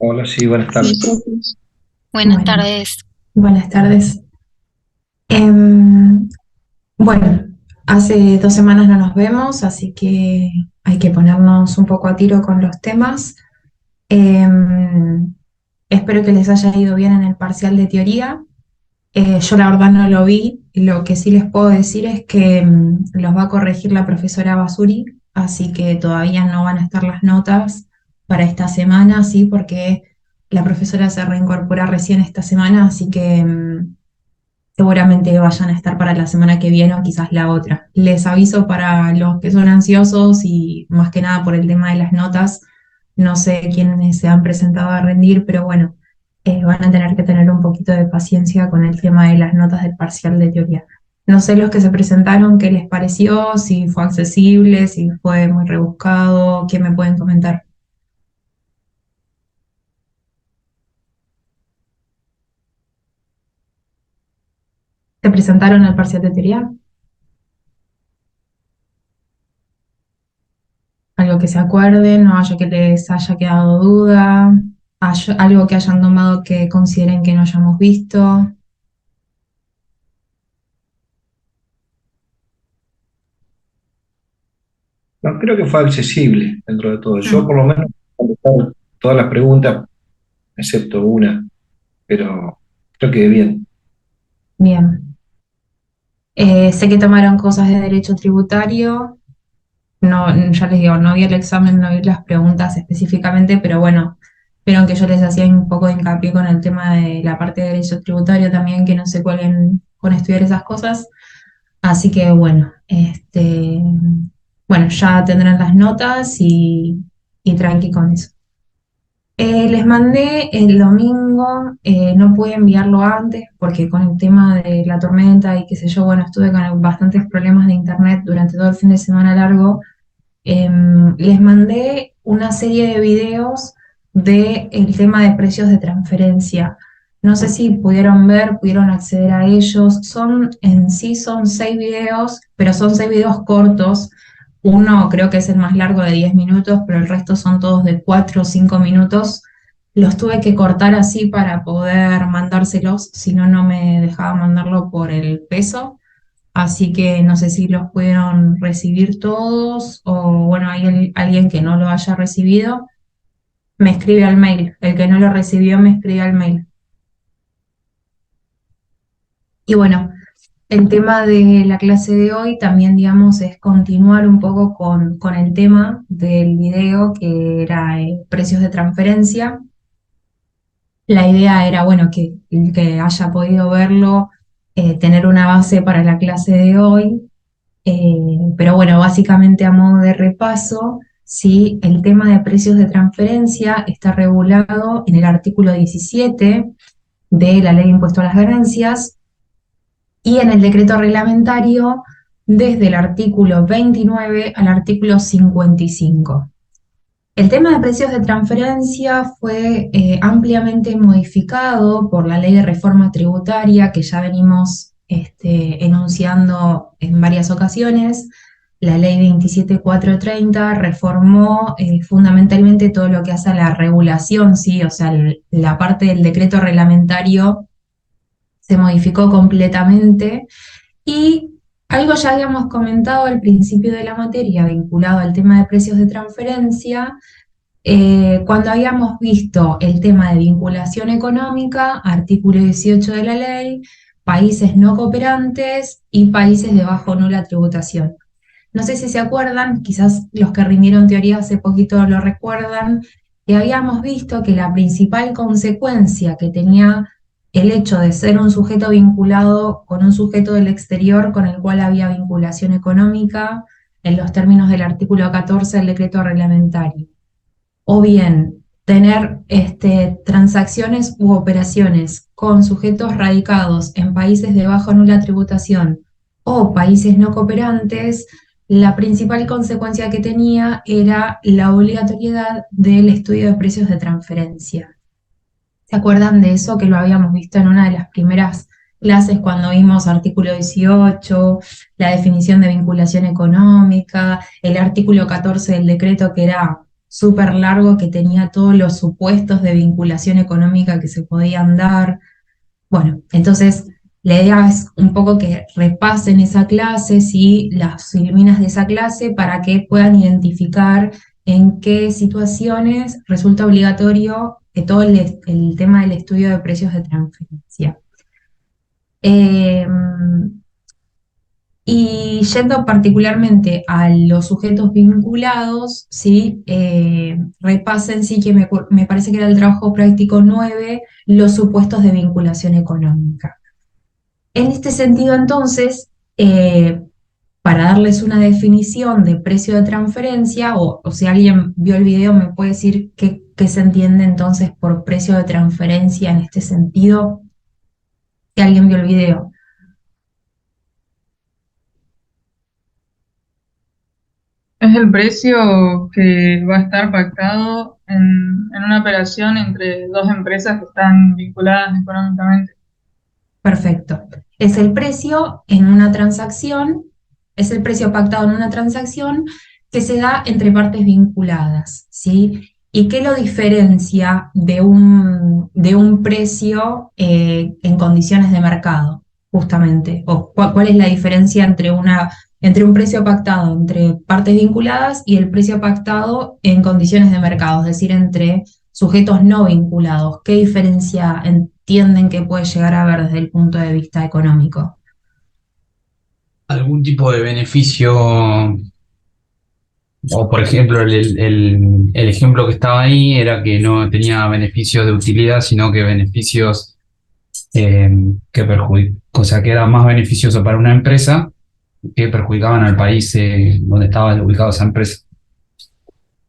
Hola, sí, buenas Sí, tardes. profe. Buenas Bueno, tardes. buenas tardes. Em, bueno, hace 2 semanas no nos vemos, así que hay que ponernos un poco a tiro con los temas. Em, Espero que les haya ido bien en el parcial de teoría. Yo la verdad no lo vi. Lo que sí les puedo decir es que los va a corregir la profesora Basuri, así que todavía no van a estar las notas para esta semana, sí, porque la profesora se reincorpora recién esta semana, así que seguramente vayan a estar para la semana que viene o quizás la otra. Les aviso para los que son ansiosos y más que nada por el tema de las notas. No sé quiénes se han presentado a rendir, pero bueno, van a tener que tener un poquito de paciencia con el tema de las notas del parcial de teoría. No sé los que se presentaron, qué les pareció, si fue accesible, si fue muy rebuscado, qué me pueden comentar. ¿Se presentaron al parcial de teoría? Algo que se acuerden, no haya que les haya quedado duda, algo que hayan tomado que consideren que no hayamos visto. No, creo que fue accesible dentro de todo. Yo por Mm, lo menos contestar todas las preguntas, excepto una, pero creo que bien. bien. Sé que tomaron cosas de derecho tributario. No, ya les digo, no vi el examen, no vi las preguntas específicamente, pero bueno, vieron que yo les hacía un poco de hincapié con el tema de la parte de derecho tributario también, que no se cuelen con estudiar esas cosas. Así que bueno, bueno, ya tendrán las notas y tranqui con eso. Les mandé el domingo, no pude enviarlo antes porque con el tema de la tormenta y qué sé yo, bueno, estuve con bastantes problemas de internet durante todo el fin de semana largo. Les mandé una serie de videos del tema de precios de transferencia. No sé si pudieron ver, pudieron acceder a ellos. Son en sí son 6 videos, pero son 6 videos cortos. Uno creo que es el más largo de 10 minutos, pero el resto son todos de 4 o 5 minutos. Los tuve que cortar así para poder mandárselos, si no, no me dejaba mandarlo por el peso. Así que no sé si los pudieron recibir todos o bueno, hay alguien que no lo haya recibido, me escribe al mail. El que no lo recibió me escribe al mail. Y bueno, el tema de la clase de hoy también, digamos, es continuar un poco con el tema del video que era precios de transferencia. La idea era, bueno, que el que haya podido verlo, tener una base para la clase de hoy. Pero bueno, básicamente a modo de repaso, sí, el tema de precios de transferencia está regulado en el artículo 17 de la Ley de Impuesto a las Ganancias y en el decreto reglamentario desde el artículo 29 al artículo 55. El tema de precios de transferencia fue ampliamente modificado por la Ley de Reforma Tributaria que ya venimos enunciando en varias ocasiones. La Ley 27430 reformó fundamentalmente todo lo que hace a la regulación, ¿sí? O sea, la parte del decreto reglamentario se modificó completamente y algo ya habíamos comentado al principio de la materia vinculado al tema de precios de transferencia cuando habíamos visto el tema de vinculación económica, artículo 18 de la ley, países no cooperantes y países de bajo o nula tributación. No sé si se acuerdan, quizás los que rindieron teoría hace poquito lo recuerdan, que habíamos visto que la principal consecuencia que tenía el hecho de ser un sujeto vinculado con un sujeto del exterior con el cual había vinculación económica en los términos del artículo 14 del decreto reglamentario o bien tener transacciones u operaciones con sujetos radicados en países de baja o nula tributación o países no cooperantes, la principal consecuencia que tenía era la obligatoriedad del estudio de precios de transferencia. ¿Se acuerdan de eso que lo habíamos visto en una de las primeras clases cuando vimos artículo 18, la definición de vinculación económica, el artículo 14 del decreto que era súper largo que tenía todos los supuestos de vinculación económica que se podían dar. Bueno, entonces la idea es un poco que repasen esa clase, ¿sí? Las filminas de esa clase para que puedan identificar en qué situaciones resulta obligatorio todo el tema del estudio de precios de transferencia. Eh, y yendo particularmente a los sujetos vinculados, ¿sí? Repasen, sí, que me parece que era el trabajo práctico 9 los supuestos de vinculación económica. En este sentido, entonces, para darles una definición de precio de transferencia, o si alguien vio el video, me puede decir qué se entiende entonces por precio de transferencia en este sentido, si alguien vio el video. Es el precio que va a estar pactado en una operación entre dos empresas que están vinculadas económicamente. Perfecto. Es el precio en una transacción, es el precio pactado en una transacción que se da entre partes vinculadas, ¿sí? ¿Y qué lo diferencia de un precio en condiciones de mercado, justamente? ¿O cuál es la diferencia entre un precio pactado entre partes vinculadas y el precio pactado en condiciones de mercado, es decir, entre sujetos no vinculados? ¿Qué diferencia entienden que puede llegar a haber desde el punto de vista económico? Algún tipo de beneficio, o por ejemplo, el ejemplo que estaba ahí era que no tenía beneficios de utilidad, sino que beneficios eh, que perjudicaban, o sea, que era más beneficioso para una empresa que perjudicaban al país donde estaba ubicada esa empresa.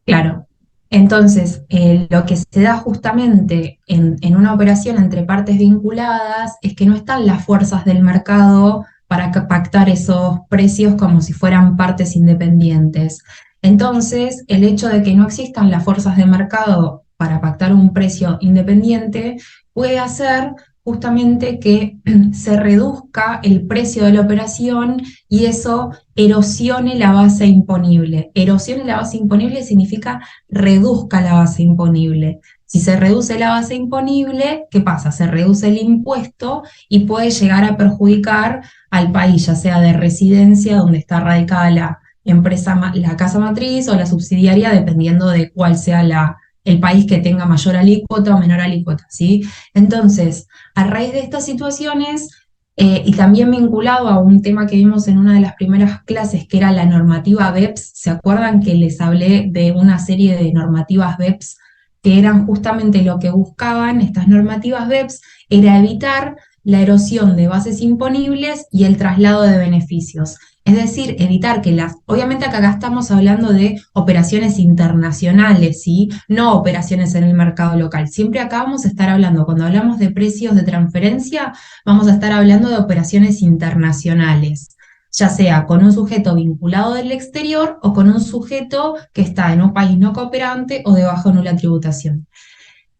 Claro. Entonces, lo que se da justamente en una operación entre partes vinculadas es que no están las fuerzas del mercado para pactar esos precios como si fueran partes independientes. Entonces, el hecho de que no existan las fuerzas de mercado para pactar un precio independiente puede hacer justamente que se reduzca el precio de la operación y eso erosione la base imponible. Erosione la base imponible significa reduzca la base imponible. Si se reduce la base imponible, ¿qué pasa? Se reduce el impuesto y puede llegar a perjudicar al país, ya sea de residencia, donde está radicada la empresa, la casa matriz o la subsidiaria, dependiendo de cuál sea el país que tenga mayor alícuota o menor alícuota, ¿sí? Entonces, a raíz de estas situaciones, y también vinculado a un tema que vimos en una de las primeras clases, que era la normativa BEPS. ¿Se acuerdan que les hablé de una serie de normativas BEPS que eran justamente lo que buscaban estas normativas BEPS? Era evitar la erosión de bases imponibles y el traslado de beneficios. Es decir, evitar que obviamente acá estamos hablando de operaciones internacionales, ¿sí? No operaciones en el mercado local. Siempre acá vamos a estar hablando, cuando hablamos de precios de transferencia, vamos a estar hablando de operaciones internacionales, ya sea con un sujeto vinculado del exterior o con un sujeto que está en un país no cooperante o de baja o nula tributación.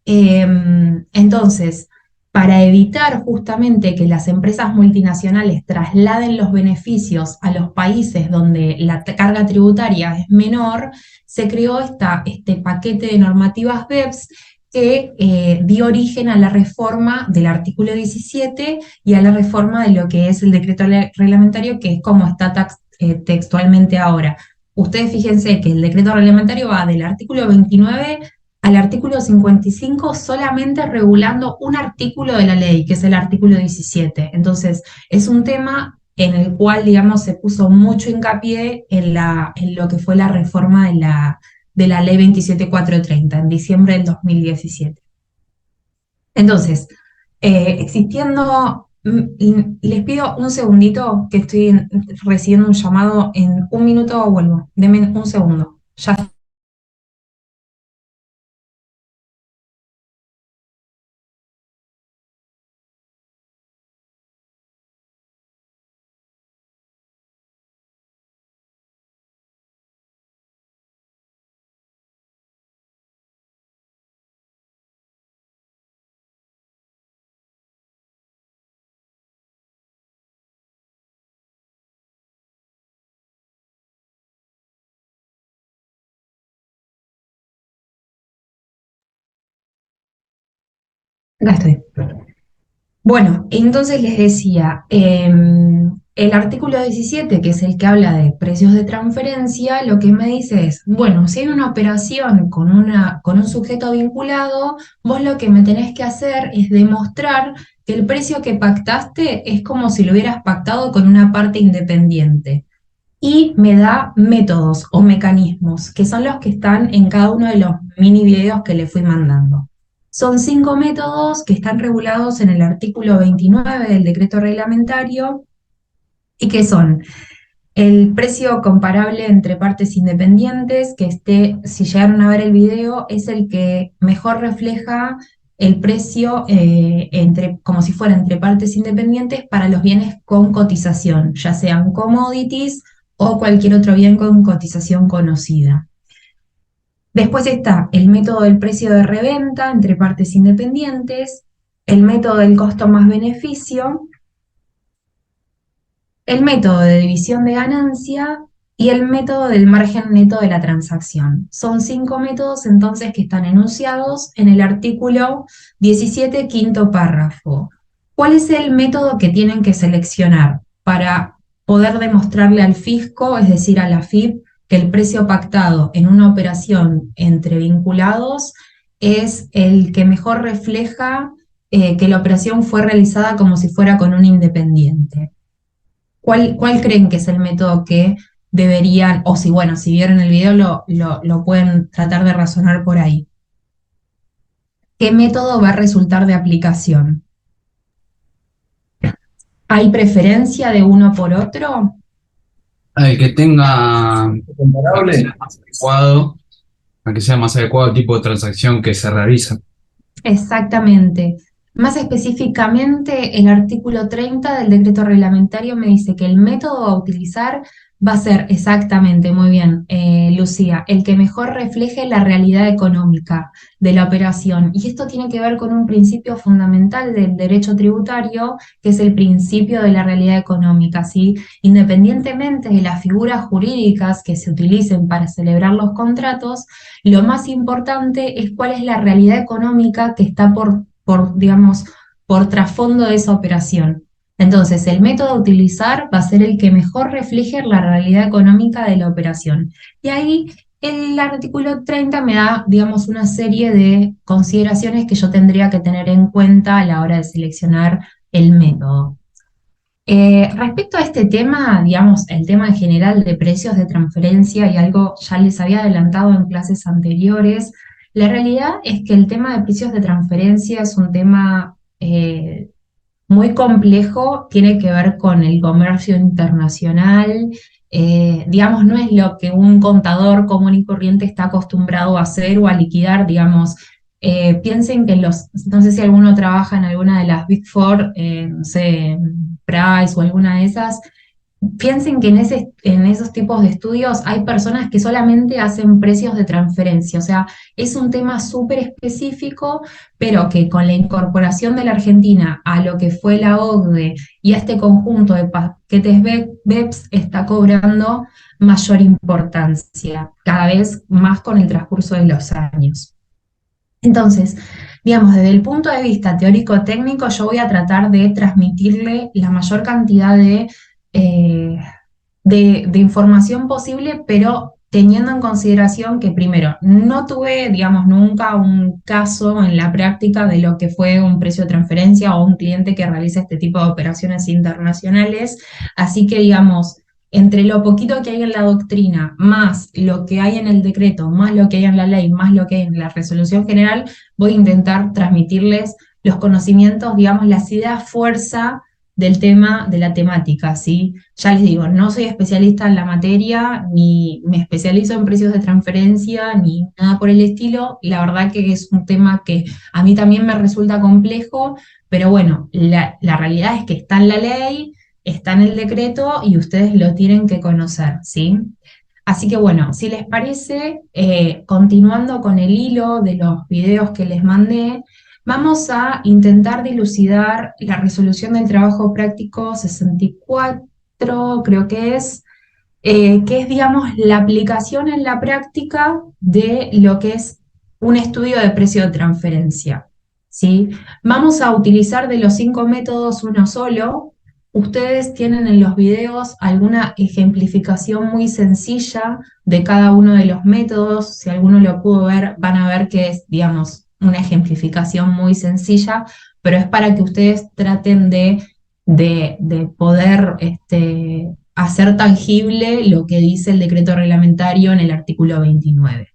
Entonces, para evitar justamente que las empresas multinacionales trasladen los beneficios a los países donde la carga tributaria es menor, se creó este paquete de normativas BEPS que dio origen a la reforma del artículo 17 y a la reforma de lo que es el decreto reglamentario, que es como está textualmente ahora. Ustedes fíjense que el decreto reglamentario va del artículo 29 al artículo 55 solamente regulando un artículo de la ley, que es el artículo 17. Entonces, es un tema en el cual, digamos, se puso mucho hincapié en lo que fue la reforma de la ley 27430 en diciembre del 2017. Entonces, existiendo, les pido un segundito que estoy recibiendo un llamado, en un minuto vuelvo, denme un segundo. Ya Acá estoy. Bueno, entonces les decía, el artículo 17, que es el que habla de precios de transferencia, lo que me dice es, bueno, si hay una operación con un sujeto vinculado, vos lo que me tenés que hacer es demostrar que el precio que pactaste es como si lo hubieras pactado con una parte independiente. Y me da métodos o mecanismos, que son los que están en cada uno de los mini videos que le fui mandando. Son 5 métodos que están regulados en el artículo 29 del decreto reglamentario y que son el precio comparable entre partes independientes, que si llegaron a ver el video, es el que mejor refleja el precio como si fuera entre partes independientes para los bienes con cotización, ya sean commodities o cualquier otro bien con cotización conocida. Después está el método del precio de reventa entre partes independientes, el método del costo más beneficio, el método de división de ganancia y el método del margen neto de la transacción. Son 5 métodos entonces que están enunciados en el artículo 17, quinto párrafo. ¿Cuál es el método que tienen que seleccionar para poder demostrarle al fisco, es decir, a la AFIP, que el precio pactado en una operación entre vinculados es el que mejor refleja que la operación fue realizada como si fuera con un independiente? ¿Cuál creen que es el método que deberían, o si vieron el video lo pueden tratar de razonar por ahí? ¿Qué método va a resultar de aplicación? ¿Hay preferencia de uno por otro? El que tenga Comparable. más adecuado, a que sea más adecuado el tipo de transacción que se realiza. Exactamente. Más específicamente, el artículo 30 del decreto reglamentario me dice que el método a utilizar va a ser exactamente, muy bien, Lucía, el que mejor refleje la realidad económica de la operación. Y esto tiene que ver con un principio fundamental del derecho tributario, que es el principio de la realidad económica, ¿sí? Independientemente de las figuras jurídicas que se utilicen para celebrar los contratos, lo más importante es cuál es la realidad económica que está por trasfondo de esa operación. Entonces, el método a utilizar va a ser el que mejor refleje la realidad económica de la operación. Y ahí el artículo 30 me da, digamos, una serie de consideraciones que yo tendría que tener en cuenta a la hora de seleccionar el método. Respecto a este tema, digamos, el tema en general de precios de transferencia y algo ya les había adelantado en clases anteriores, la realidad es que el tema de precios de transferencia es un tema muy complejo, tiene que ver con el comercio internacional, digamos, no es lo que un contador común y corriente está acostumbrado a hacer o a liquidar, digamos. Piensen que no sé si alguno trabaja en alguna de las Big Four, no sé, Price o alguna de esas. Piensen que en esos tipos de estudios hay personas que solamente hacen precios de transferencia, o sea, es un tema súper específico, pero que con la incorporación de la Argentina a lo que fue la OCDE y a este conjunto de paquetes BEPS está cobrando mayor importancia, cada vez más con el transcurso de los años. Entonces, digamos, desde el punto de vista teórico-técnico, yo voy a tratar de transmitirle la mayor cantidad de información posible, pero teniendo en consideración que primero, no tuve, digamos, nunca un caso en la práctica de lo que fue un precio de transferencia o un cliente que realiza este tipo de operaciones internacionales, así que, digamos, entre lo poquito que hay en la doctrina, más lo que hay en el decreto, más lo que hay en la ley, más lo que hay en la resolución general, voy a intentar transmitirles los conocimientos, digamos, las ideas fuerza del tema, de la temática, ¿sí? Ya les digo, no soy especialista en la materia, ni me especializo en precios de transferencia, ni nada por el estilo. La verdad que es un tema que a mí también me resulta complejo, pero bueno, la realidad es que está en la ley, está en el decreto y ustedes lo tienen que conocer, ¿sí? Así que bueno, si les parece, continuando con el hilo de los videos que les mandé, vamos a intentar dilucidar la resolución del trabajo práctico 64, creo que es, digamos, la aplicación en la práctica de lo que es un estudio de precio de transferencia, ¿sí? Vamos a utilizar de los 5 métodos uno solo. Ustedes tienen en los videos alguna ejemplificación muy sencilla de cada uno de los métodos. Si alguno lo pudo ver, van a ver que es, digamos, una ejemplificación muy sencilla, pero es para que ustedes traten de poder hacer tangible lo que dice el decreto reglamentario en el artículo 29.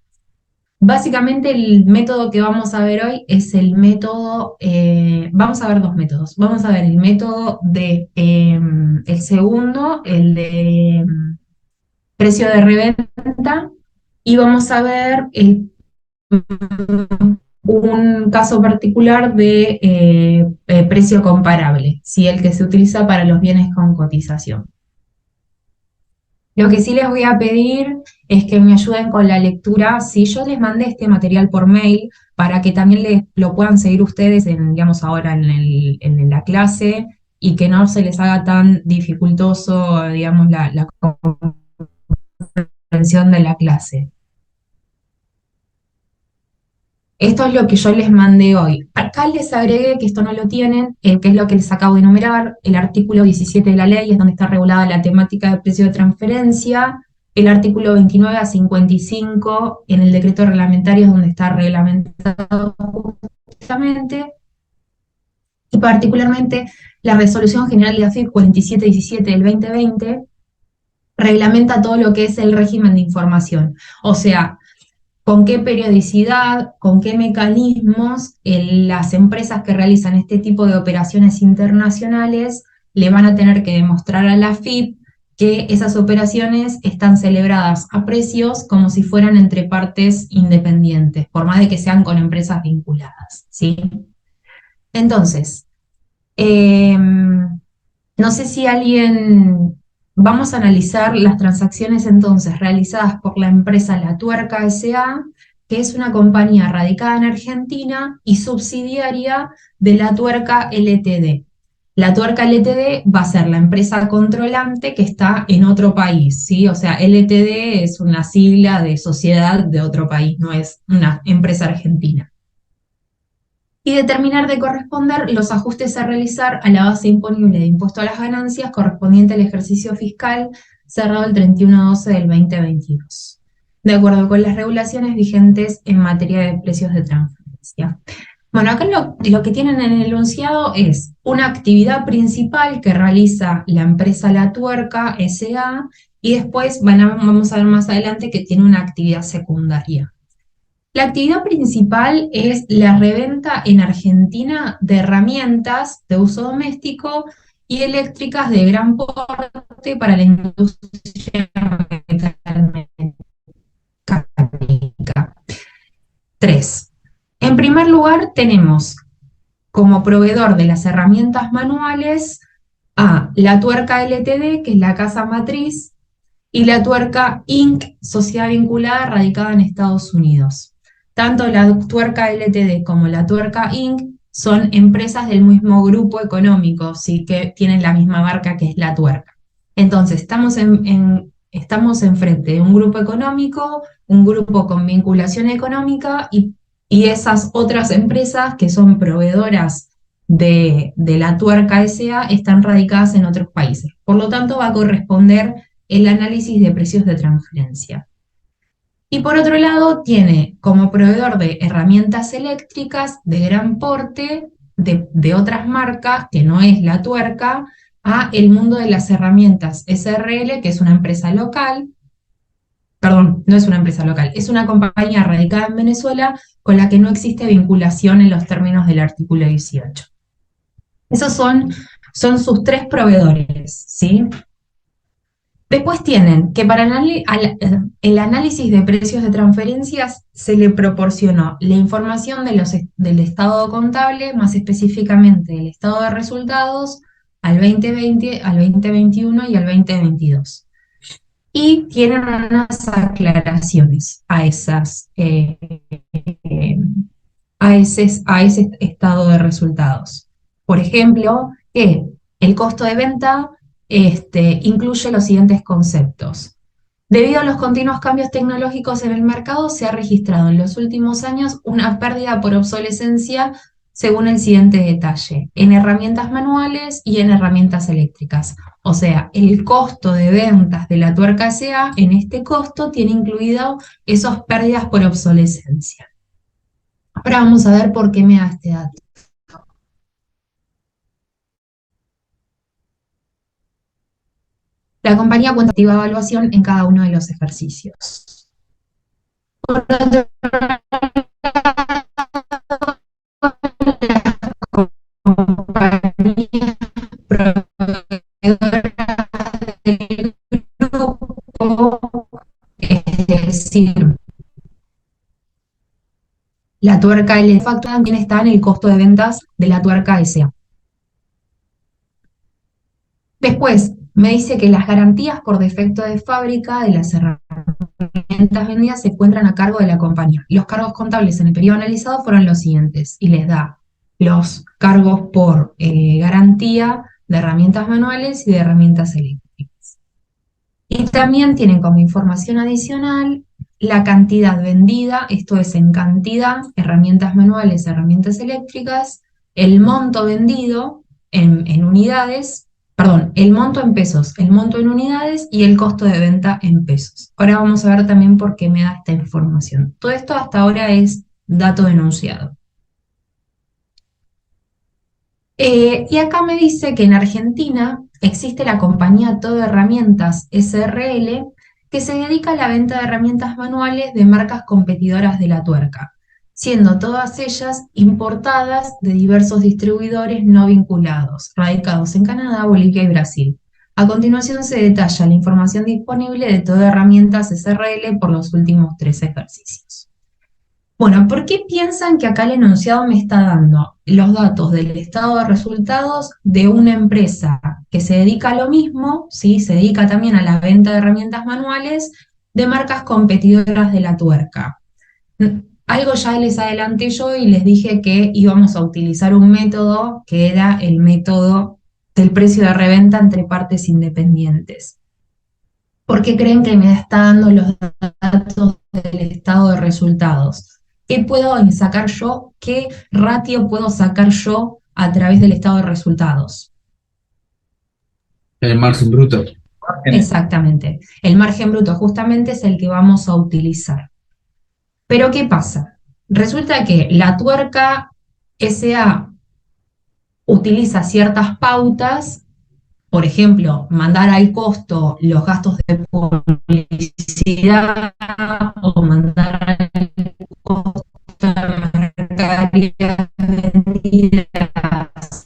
Básicamente el método que vamos a ver hoy es el método, vamos a ver dos métodos. Vamos a ver el método el segundo, el de precio de reventa, y vamos a ver un caso particular de precio comparable, ¿sí? El que se utiliza para los bienes con cotización. Lo que sí les voy a pedir es que me ayuden con la lectura. Si yo les mandé este material por mail para que también lo puedan seguir ustedes, digamos, ahora en la clase, y que no se les haga tan dificultoso, digamos, la comprensión de la clase. Esto es lo que yo les mandé hoy. Acá les agregué, que esto no lo tienen, que es lo que les acabo de enumerar, el artículo 17 de la ley, es donde está regulada la temática de precio de transferencia, el artículo 29 a 55 en el decreto reglamentario es donde está reglamentado justamente, y particularmente la Resolución General de la AFIP 4717 del 2020 reglamenta todo lo que es el régimen de información, o sea, con qué periodicidad, con qué mecanismos las empresas que realizan este tipo de operaciones internacionales le van a tener que demostrar a la AFIP que esas operaciones están celebradas a precios como si fueran entre partes independientes, por más de que sean con empresas vinculadas, ¿sí? Entonces, no sé si alguien... Vamos a analizar las transacciones entonces realizadas por la empresa La Tuerca S.A., que es una compañía radicada en Argentina y subsidiaria de La Tuerca Ltd. La Tuerca Ltd va a ser la empresa controlante que está en otro país, ¿sí? O sea, Ltd es una sigla de sociedad de otro país, no es una empresa argentina. Y determinar de corresponder los ajustes a realizar a la base imponible de impuesto a las ganancias correspondiente al ejercicio fiscal cerrado el 31/12 del 2022, de acuerdo con las regulaciones vigentes en materia de precios de transferencia. Bueno, acá lo que tienen en el enunciado es una actividad principal que realiza la empresa La Tuerca S.A. y después vamos a ver más adelante que tiene una actividad secundaria. La actividad principal es la reventa en Argentina de herramientas de uso doméstico y eléctricas de gran porte para la industria mecánica. 3. En primer lugar, tenemos como proveedor de las herramientas manuales a La Tuerca Ltd, que es la casa matriz, y La Tuerca Inc., sociedad vinculada radicada en Estados Unidos. Tanto La Tuerca Ltd como La Tuerca Inc. son empresas del mismo grupo económico, ¿sí? Que tienen la misma marca que es La Tuerca. Entonces, estamos enfrente de un grupo económico, un grupo con vinculación económica y esas otras empresas que son proveedoras de La Tuerca S.A. están radicadas en otros países. Por lo tanto, va a corresponder el análisis de precios de transferencia. Y por otro lado, tiene como proveedor de herramientas eléctricas de gran porte, de otras marcas, que no es La Tuerca, a El Mundo de las Herramientas SRL, que es una empresa local, perdón, no es una empresa local, es una compañía radicada en Venezuela con la que no existe vinculación en los términos del artículo 18. Esos son sus 3 proveedores, ¿sí? Después tienen que para el análisis de precios de transferencias se le proporcionó la información del estado contable, más específicamente del estado de resultados, al 2020, al 2021 y al 2022. Y tienen unas aclaraciones a ese estado de resultados. Por ejemplo, que el costo de venta incluye los siguientes conceptos. Debido a los continuos cambios tecnológicos en el mercado, se ha registrado en los últimos años una pérdida por obsolescencia según el siguiente detalle, en herramientas manuales y en herramientas eléctricas. O sea, el costo de ventas de la tuerca SA, en este costo tiene incluido esas pérdidas por obsolescencia. Ahora vamos a ver por qué me da este dato. La compañía cuenta con activa evaluación en cada uno de los ejercicios. Por otro lado, compañías proveedoras del grupo, es decir, la tuerca L factura también está en el costo de ventas de la tuerca SA. Después, me dice que las garantías por defecto de fábrica de las herramientas vendidas se encuentran a cargo de la compañía. Los cargos contables en el periodo analizado fueron los siguientes, y les da los cargos por garantía de herramientas manuales y de herramientas eléctricas. Y también tienen como información adicional la cantidad vendida, esto es en cantidad, herramientas manuales, herramientas eléctricas, el monto vendido en unidades, perdón, el monto en pesos, el monto en unidades y el costo de venta en pesos. Ahora vamos a ver también por qué me da esta información. Todo esto hasta ahora es dato denunciado. Y acá me dice que en Argentina existe la compañía Todo Herramientas SRL, que se dedica a la venta de herramientas manuales de marcas competidoras de la tuerca, siendo todas ellas importadas de diversos distribuidores no vinculados, radicados en Canadá, Bolivia y Brasil. A continuación se detalla la información disponible de Todo Herramientas SRL por los últimos 3 ejercicios. Bueno, ¿por qué piensan que acá el enunciado me está dando los datos del estado de resultados de una empresa que se dedica a lo mismo, ¿sí? Se dedica también a la venta de herramientas manuales de marcas competidoras de la tuerca? Algo ya les adelanté yo y les dije que íbamos a utilizar un método que era el método del precio de reventa entre partes independientes. ¿Por qué creen que me está dando los datos del estado de resultados? ¿Qué puedo sacar yo? ¿Qué ratio puedo sacar yo a través del estado de resultados? El margen bruto. Exactamente. El margen bruto justamente es el que vamos a utilizar. Pero ¿qué pasa? Resulta que la tuerca SA utiliza ciertas pautas, por ejemplo, mandar al costo los gastos de publicidad o mandar al costo las mercaderías vendidas,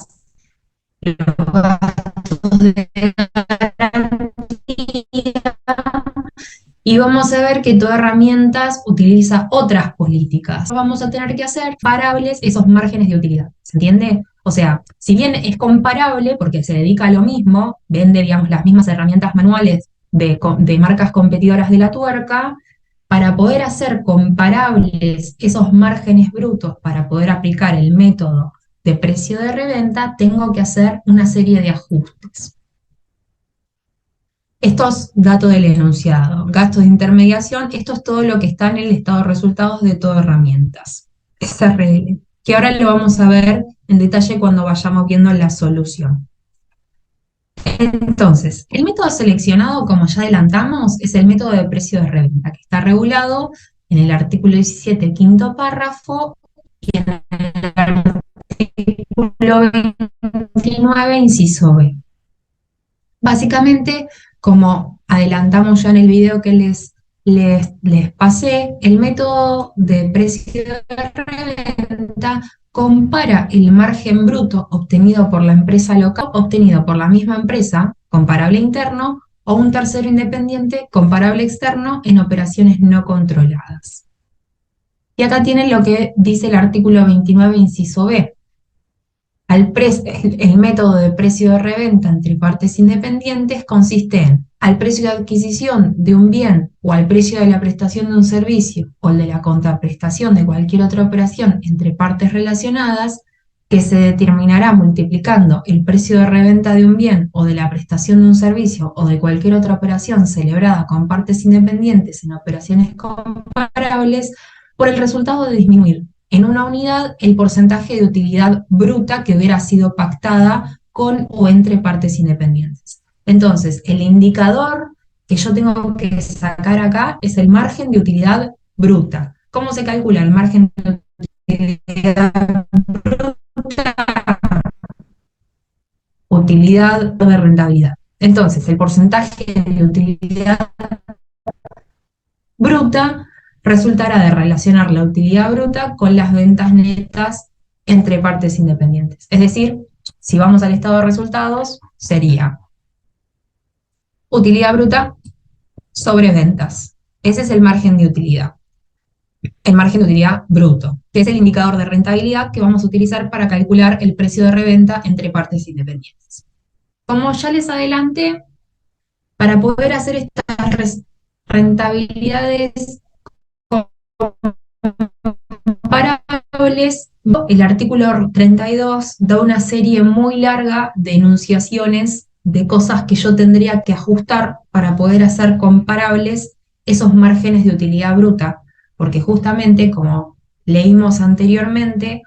los gastos de garantía, y vamos a ver que Todo Herramientas utiliza otras políticas. Vamos a tener que hacer comparables esos márgenes de utilidad, ¿se entiende? O sea, si bien es comparable porque se dedica a lo mismo, vende, digamos, las mismas herramientas manuales de marcas competidoras de la tuerca, para poder hacer comparables esos márgenes brutos, para poder aplicar el método de precio de reventa, tengo que hacer una serie de ajustes. Estos datos del enunciado, gastos de intermediación, esto es todo lo que está en el estado de resultados de Todo Herramientas, SRL, que ahora lo vamos a ver en detalle cuando vayamos viendo la solución. Entonces, el método seleccionado, como ya adelantamos, es el método de precio de reventa, que está regulado en el artículo 17, quinto párrafo, y en el artículo 29, inciso B. Básicamente, como adelantamos ya en el video que les pasé, el método de precio de reventa compara el margen bruto obtenido por la empresa local, obtenido por la misma empresa, comparable interno, o un tercero independiente, comparable externo, en operaciones no controladas. Y acá tienen lo que dice el artículo 29, inciso B. El método de precio de reventa entre partes independientes consiste en al precio de adquisición de un bien o al precio de la prestación de un servicio o el de la contraprestación de cualquier otra operación entre partes relacionadas, que se determinará multiplicando el precio de reventa de un bien o de la prestación de un servicio o de cualquier otra operación celebrada con partes independientes en operaciones comparables por el resultado de disminuir en una unidad el porcentaje de utilidad bruta que hubiera sido pactada con o entre partes independientes. Entonces, el indicador que yo tengo que sacar acá es el margen de utilidad bruta. ¿Cómo se calcula el margen de utilidad bruta? Utilidad de rentabilidad. Entonces, el porcentaje de utilidad bruta resultará de relacionar la utilidad bruta con las ventas netas entre partes independientes. Es decir, si vamos al estado de resultados, sería utilidad bruta sobre ventas. Ese es el margen de utilidad. El margen de utilidad bruto, que es el indicador de rentabilidad que vamos a utilizar para calcular el precio de reventa entre partes independientes. Como ya les adelanté, para poder hacer estas rentabilidades comparables, el artículo 32 da una serie muy larga de enunciaciones de cosas que yo tendría que ajustar para poder hacer comparables esos márgenes de utilidad bruta, porque justamente, como leímos anteriormente,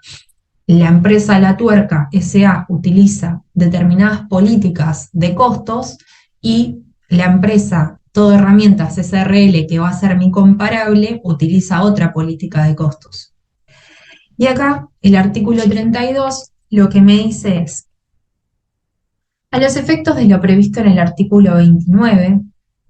la empresa La Tuerca S.A. utiliza determinadas políticas de costos y la empresa Todo Herramientas S.R.L., que va a ser mi comparable, utiliza otra política de costos. Y acá, el artículo 32, lo que me dice es: a los efectos de lo previsto en el artículo 29,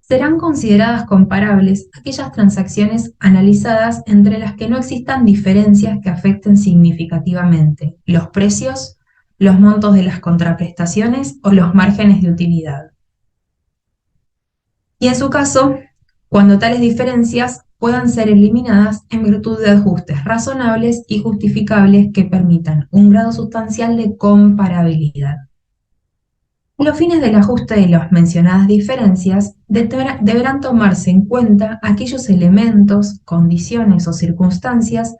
serán consideradas comparables aquellas transacciones analizadas entre las que no existan diferencias que afecten significativamente los precios, los montos de las contraprestaciones o los márgenes de utilidad. Y en su caso, cuando tales diferencias puedan ser eliminadas en virtud de ajustes razonables y justificables que permitan un grado sustancial de comparabilidad. A los fines del ajuste de las mencionadas diferencias, deberán tomarse en cuenta aquellos elementos, condiciones o circunstancias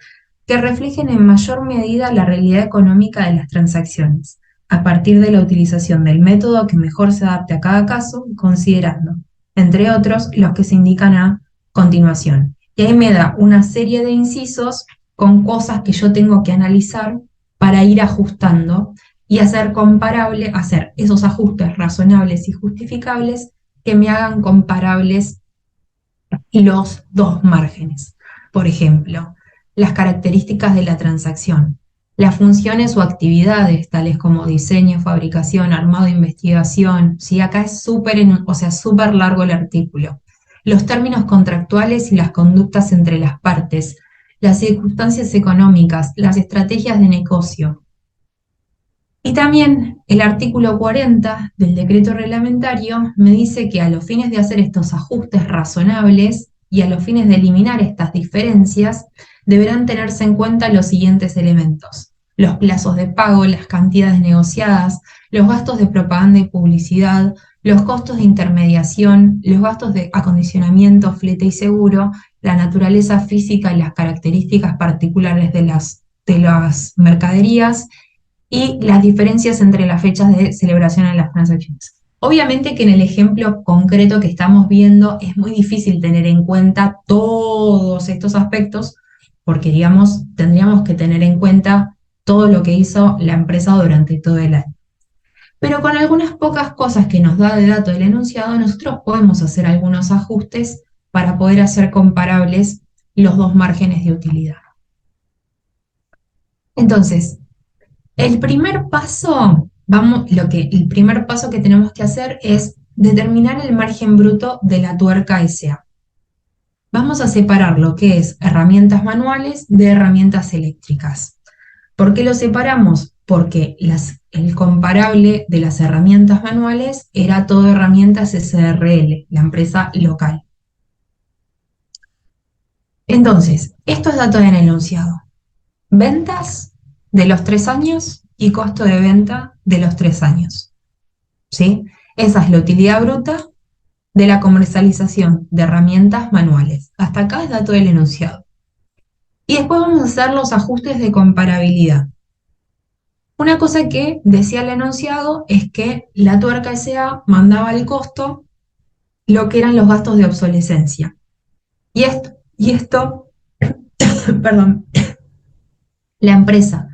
que reflejen en mayor medida la realidad económica de las transacciones, a partir de la utilización del método que mejor se adapte a cada caso, considerando, entre otros, los que se indican a continuación. Y ahí me da una serie de incisos con cosas que yo tengo que analizar para ir ajustando y hacer esos ajustes razonables y justificables que me hagan comparables los dos márgenes. Por ejemplo, las características de la transacción, las funciones o actividades, tales como diseño, fabricación, armado, investigación. ¿Sí? Acá es súper largo el artículo. Los términos contractuales y las conductas entre las partes, las circunstancias económicas, las estrategias de negocio. Y también el artículo 40 del decreto reglamentario me dice que a los fines de hacer estos ajustes razonables y a los fines de eliminar estas diferencias, deberán tenerse en cuenta los siguientes elementos: los plazos de pago, las cantidades negociadas, los gastos de propaganda y publicidad, los costos de intermediación, los gastos de acondicionamiento, flete y seguro, la naturaleza física y las características particulares de las mercaderías, y las diferencias entre las fechas de celebración en las transacciones. Obviamente que en el ejemplo concreto que estamos viendo es muy difícil tener en cuenta todos estos aspectos, porque digamos, tendríamos que tener en cuenta todo lo que hizo la empresa durante todo el año. Pero con algunas pocas cosas que nos da de dato el enunciado, nosotros podemos hacer algunos ajustes para poder hacer comparables los dos márgenes de utilidad. Entonces, el primer paso que tenemos que hacer es determinar el margen bruto de La Tuerca S.A. Vamos a separar lo que es herramientas manuales de herramientas eléctricas. ¿Por qué lo separamos? Porque el comparable de las herramientas manuales era Todo Herramientas S.R.L., la empresa local. Entonces, esto es dato en el enunciado. Ventas de los 3 años y costo de venta de los 3 años. ¿Sí? Esa es la utilidad bruta de la comercialización de herramientas manuales. Hasta acá es dato del enunciado. Y después vamos a hacer los ajustes de comparabilidad. Una cosa que decía el enunciado es que La Tuerca S.A. mandaba al costo lo que eran los gastos de obsolescencia. Y esto perdón, La empresa,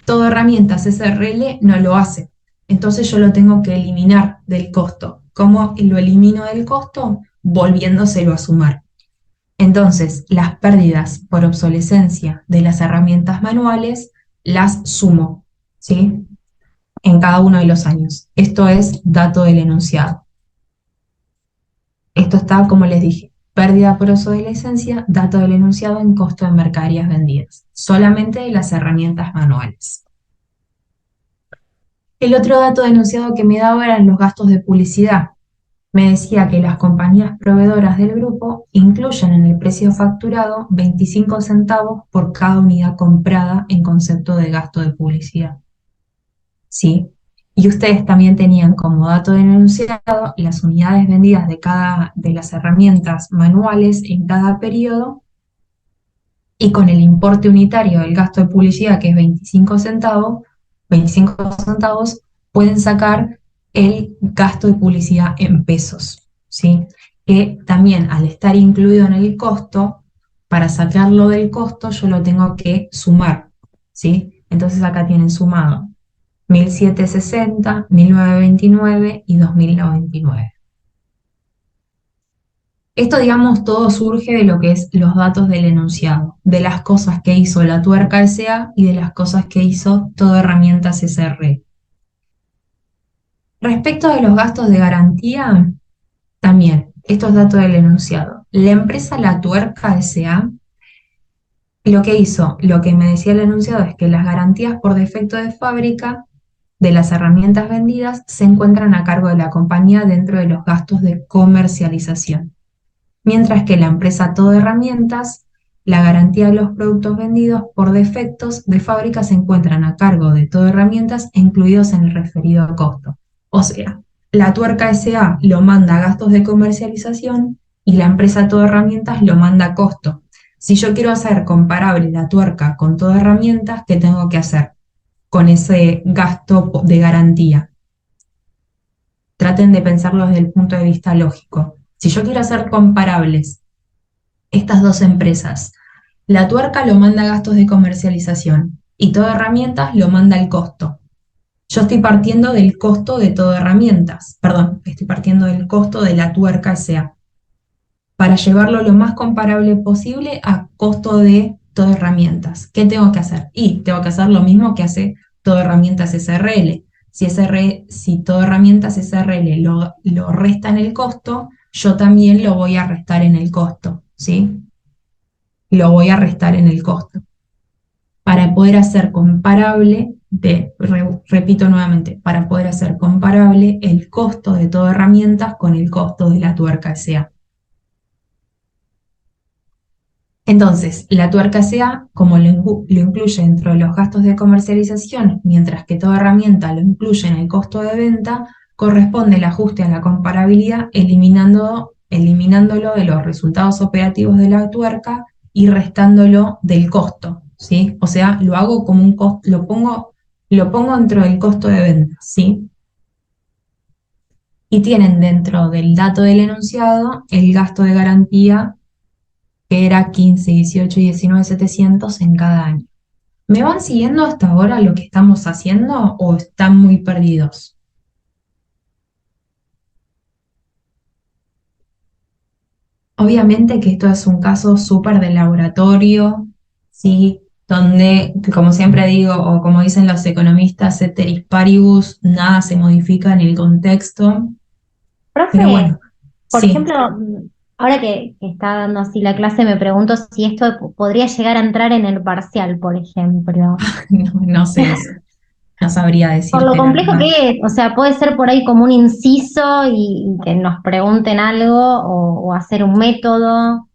todo herramientas SRL no lo hace. Entonces yo lo tengo que eliminar del costo. ¿Cómo lo elimino del costo? Volviéndoselo a sumar. Entonces, las pérdidas por obsolescencia de las herramientas manuales las sumo, ¿sí? En cada uno de los años. Esto es dato del enunciado. Esto está, como les dije, pérdida por obsolescencia, dato del enunciado en costo de mercaderías vendidas. Solamente de las herramientas manuales. El otro dato denunciado que me daba eran los gastos de publicidad. Me decía que las compañías proveedoras del grupo incluyen en el precio facturado 25 centavos por cada unidad comprada en concepto de gasto de publicidad. ¿Sí? Y ustedes también tenían como dato denunciado las unidades vendidas de cada de las herramientas manuales en cada periodo, y con el importe unitario del gasto de publicidad, que es 25 centavos, pueden sacar el gasto de publicidad en pesos, ¿sí? Que también al estar incluido en el costo, para sacarlo del costo yo lo tengo que sumar, ¿sí? Entonces acá tienen sumado 1.760, 1.929 y 2.099. Esto, digamos, todo surge de lo que es los datos del enunciado, de las cosas que hizo la Tuerca S.A. y de las cosas que hizo Todo Herramientas S.R. Respecto de los gastos de garantía, también, estos datos del enunciado. La empresa La Tuerca S.A. lo que hizo, lo que me decía el enunciado es que las garantías por defecto de fábrica de las herramientas vendidas se encuentran a cargo de la compañía dentro de los gastos de comercialización. Mientras que la empresa Todo Herramientas, la garantía de los productos vendidos por defectos de fábrica se encuentran a cargo de Todo Herramientas e incluidos en el referido costo. O sea, la Tuerca S.A. lo manda a gastos de comercialización y la empresa Todo Herramientas lo manda a costo. Si yo quiero hacer comparable la Tuerca con Todo Herramientas, ¿qué tengo que hacer con ese gasto de garantía? Traten de pensarlo desde el punto de vista lógico. Si yo quiero hacer comparables estas dos empresas, la Tuerca lo manda a gastos de comercialización y Todo Herramientas lo manda al costo. Yo estoy partiendo del costo de Todo Herramientas, perdón, estoy partiendo del costo de la Tuerca S.A. para llevarlo lo más comparable posible a costo de Todo Herramientas. ¿Qué tengo que hacer? Y tengo que hacer lo mismo que hace Todo Herramientas S.R.L. Si Todo Herramientas S.R.L. lo resta en el costo, yo también lo voy a restar en el costo, ¿sí? Lo voy a restar en el costo. Para poder hacer comparable, repito nuevamente, para poder hacer comparable el costo de Todo Herramientas con el costo de la Tuerca S.A. Entonces, la Tuerca S.A., como lo incluye dentro de los gastos de comercialización, mientras que Toda Herramienta lo incluye en el costo de venta, corresponde el ajuste a la comparabilidad eliminándolo de los resultados operativos de la Tuerca y restándolo del costo, ¿sí? O sea, lo hago como un costo, lo pongo dentro del costo de venta, ¿sí? Y tienen dentro del dato del enunciado el gasto de garantía, que era 15, 18 y 19.700 en cada año. ¿Me van siguiendo hasta ahora lo que estamos haciendo o están muy perdidos? Obviamente que esto es un caso súper de laboratorio, ¿sí? Donde, como siempre digo, o como dicen los economistas, ceteris paribus, nada se modifica en el contexto. Pero Profe, bueno, por sí. ejemplo, ahora que está dando así la clase, me pregunto si esto podría llegar a entrar en el parcial, por ejemplo. No sé eso. No sabría decirte. Por lo la complejo verdad. que es, o sea, puede ser por ahí como un inciso y que nos pregunten algo o hacer un método.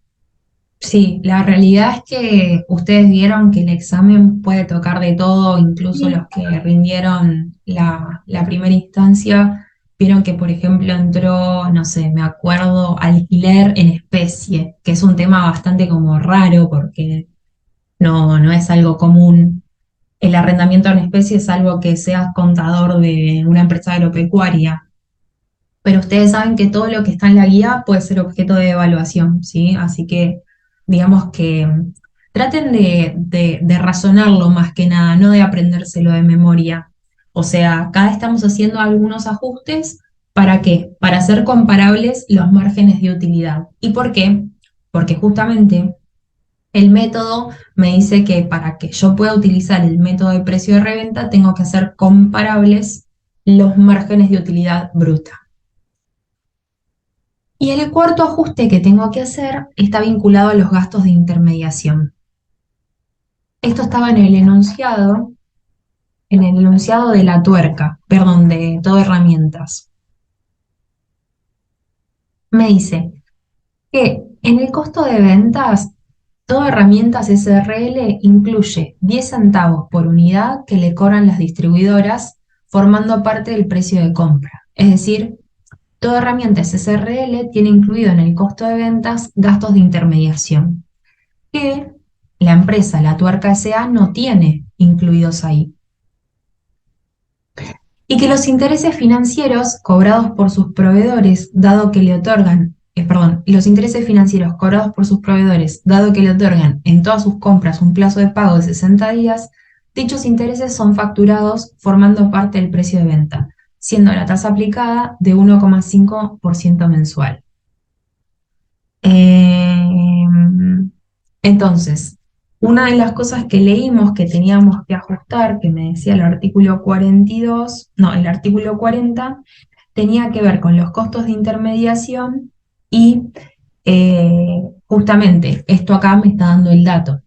Sí, la realidad es que ustedes vieron que el examen puede tocar de todo, incluso Sí. los que rindieron la primera instancia, vieron que, por ejemplo, entró, no sé, me acuerdo, alquiler en especie, que es un tema bastante como raro porque no es algo común. El arrendamiento en especie es algo que seas contador de una empresa agropecuaria. Pero ustedes saben que todo lo que está en la guía puede ser objeto de evaluación, ¿sí? Así que digamos que traten de razonarlo más que nada, no de aprendérselo de memoria. O sea, acá estamos haciendo algunos ajustes. ¿Para qué? Para hacer comparables los márgenes de utilidad. ¿Y por qué? Porque justamente el método me dice que para que yo pueda utilizar el método de precio de reventa, tengo que hacer comparables los márgenes de utilidad bruta. Y el cuarto ajuste que tengo que hacer está vinculado a los gastos de intermediación. Esto estaba en el enunciado de la tuerca, perdón, de todo herramientas. Me dice que en el costo de ventas, todo herramientas SRL incluye 10 centavos por unidad que le cobran las distribuidoras, formando parte del precio de compra. Es decir, toda herramienta SRL tiene incluido en el costo de ventas gastos de intermediación, que la empresa, la Tuerca S.A., no tiene incluidos ahí. Y que los intereses financieros cobrados por sus proveedores, dado que le otorgan, los intereses financieros cobrados por sus proveedores, dado que le otorgan en todas sus compras un plazo de pago de 60 días, dichos intereses son facturados formando parte del precio de venta, siendo la tasa aplicada de 1,5% mensual. Entonces, una de las cosas que leímos que teníamos que ajustar, que me decía el artículo 42, no, el artículo 40, tenía que ver con los costos de intermediación y justamente esto acá me está dando el dato.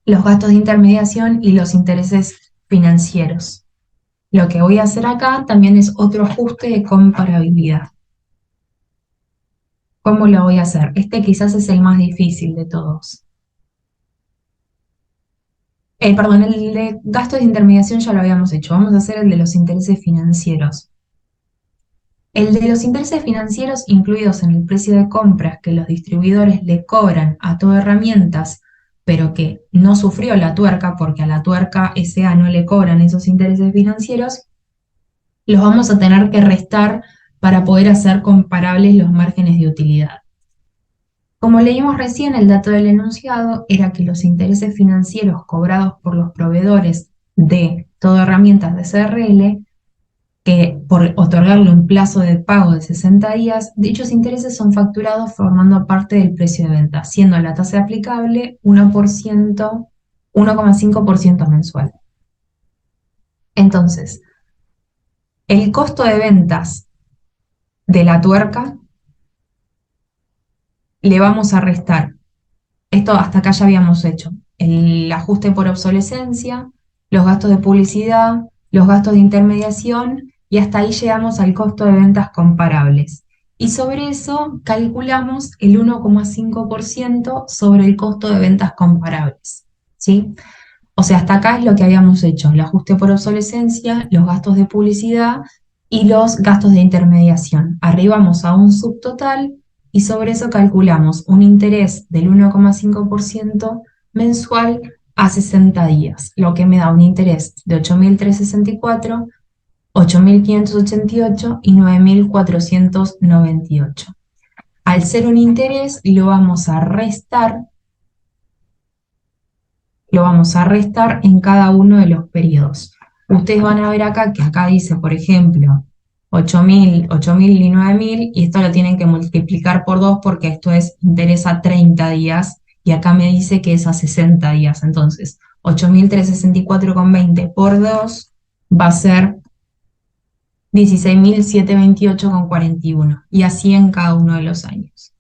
Los gastos de intermediación y los intereses financieros. Lo que voy a hacer acá también es otro ajuste de comparabilidad. ¿Cómo lo voy a hacer? Este quizás es el más difícil de todos. El de gastos de intermediación ya lo habíamos hecho. Vamos a hacer el de los intereses financieros. El de los intereses financieros incluidos en el precio de compras que los distribuidores le cobran a Todo Herramientas, pero que no sufrió la Tuerca porque a la Tuerca S.A. no le cobran esos intereses financieros, los vamos a tener que restar para poder hacer comparables los márgenes de utilidad. Como leímos recién, el dato del enunciado era que los intereses financieros cobrados por los proveedores de Todo Herramientas de SRL, que por otorgarle un plazo de pago de 60 días, dichos intereses son facturados formando parte del precio de venta, siendo la tasa aplicable 1,5% mensual. Entonces, el costo de ventas de la Tuerca le vamos a restar. Esto hasta acá ya habíamos hecho. El ajuste por obsolescencia, los gastos de publicidad, los gastos de intermediación, y hasta ahí llegamos al costo de ventas comparables. Y sobre eso calculamos el 1,5% sobre el costo de ventas comparables, ¿sí? O sea, hasta acá es lo que habíamos hecho, el ajuste por obsolescencia, los gastos de publicidad y los gastos de intermediación. Arribamos a un subtotal y sobre eso calculamos un interés del 1,5% mensual a 60 días, lo que me da un interés de 8.364, 8.588 y 9.498. Al ser un interés, lo vamos a restar en cada uno de los periodos. Ustedes van a ver acá que acá dice, por ejemplo, 8.000, 8.000 y 9.000, y esto lo tienen que multiplicar por 2 porque esto es interés a 30 días, y acá me dice que es a 60 días. Entonces, 8.364,20 por 2 va a ser 16.728,41, y así en cada uno de los años.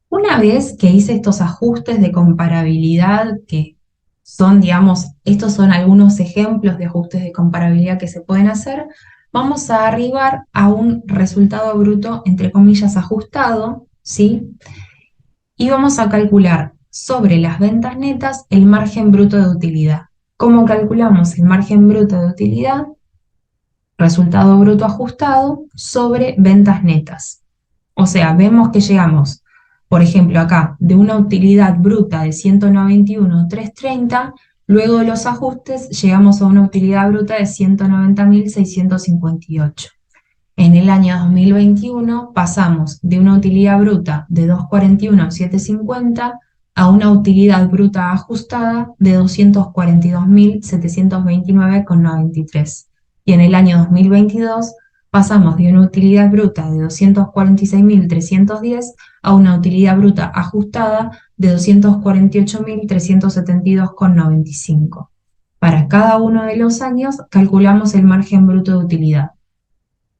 Una vez que hice estos ajustes de comparabilidad, que son, digamos, estos son algunos ejemplos de ajustes de comparabilidad que se pueden hacer, vamos a arribar a un resultado bruto, entre comillas, ajustado, ¿sí? Y vamos a calcular sobre las ventas netas el margen bruto de utilidad. ¿Cómo calculamos el margen bruto de utilidad? Resultado bruto ajustado sobre ventas netas. O sea, vemos que llegamos, por ejemplo, acá, de una utilidad bruta de 191.330, luego de los ajustes llegamos a una utilidad bruta de 190.658. En el año 2021 pasamos de una utilidad bruta de 241.750 a una utilidad bruta ajustada de 242.729,93. Y en el año 2022 pasamos de una utilidad bruta de 246.310 a una utilidad bruta ajustada de 248.372,95. Para cada uno de los años calculamos el margen bruto de utilidad.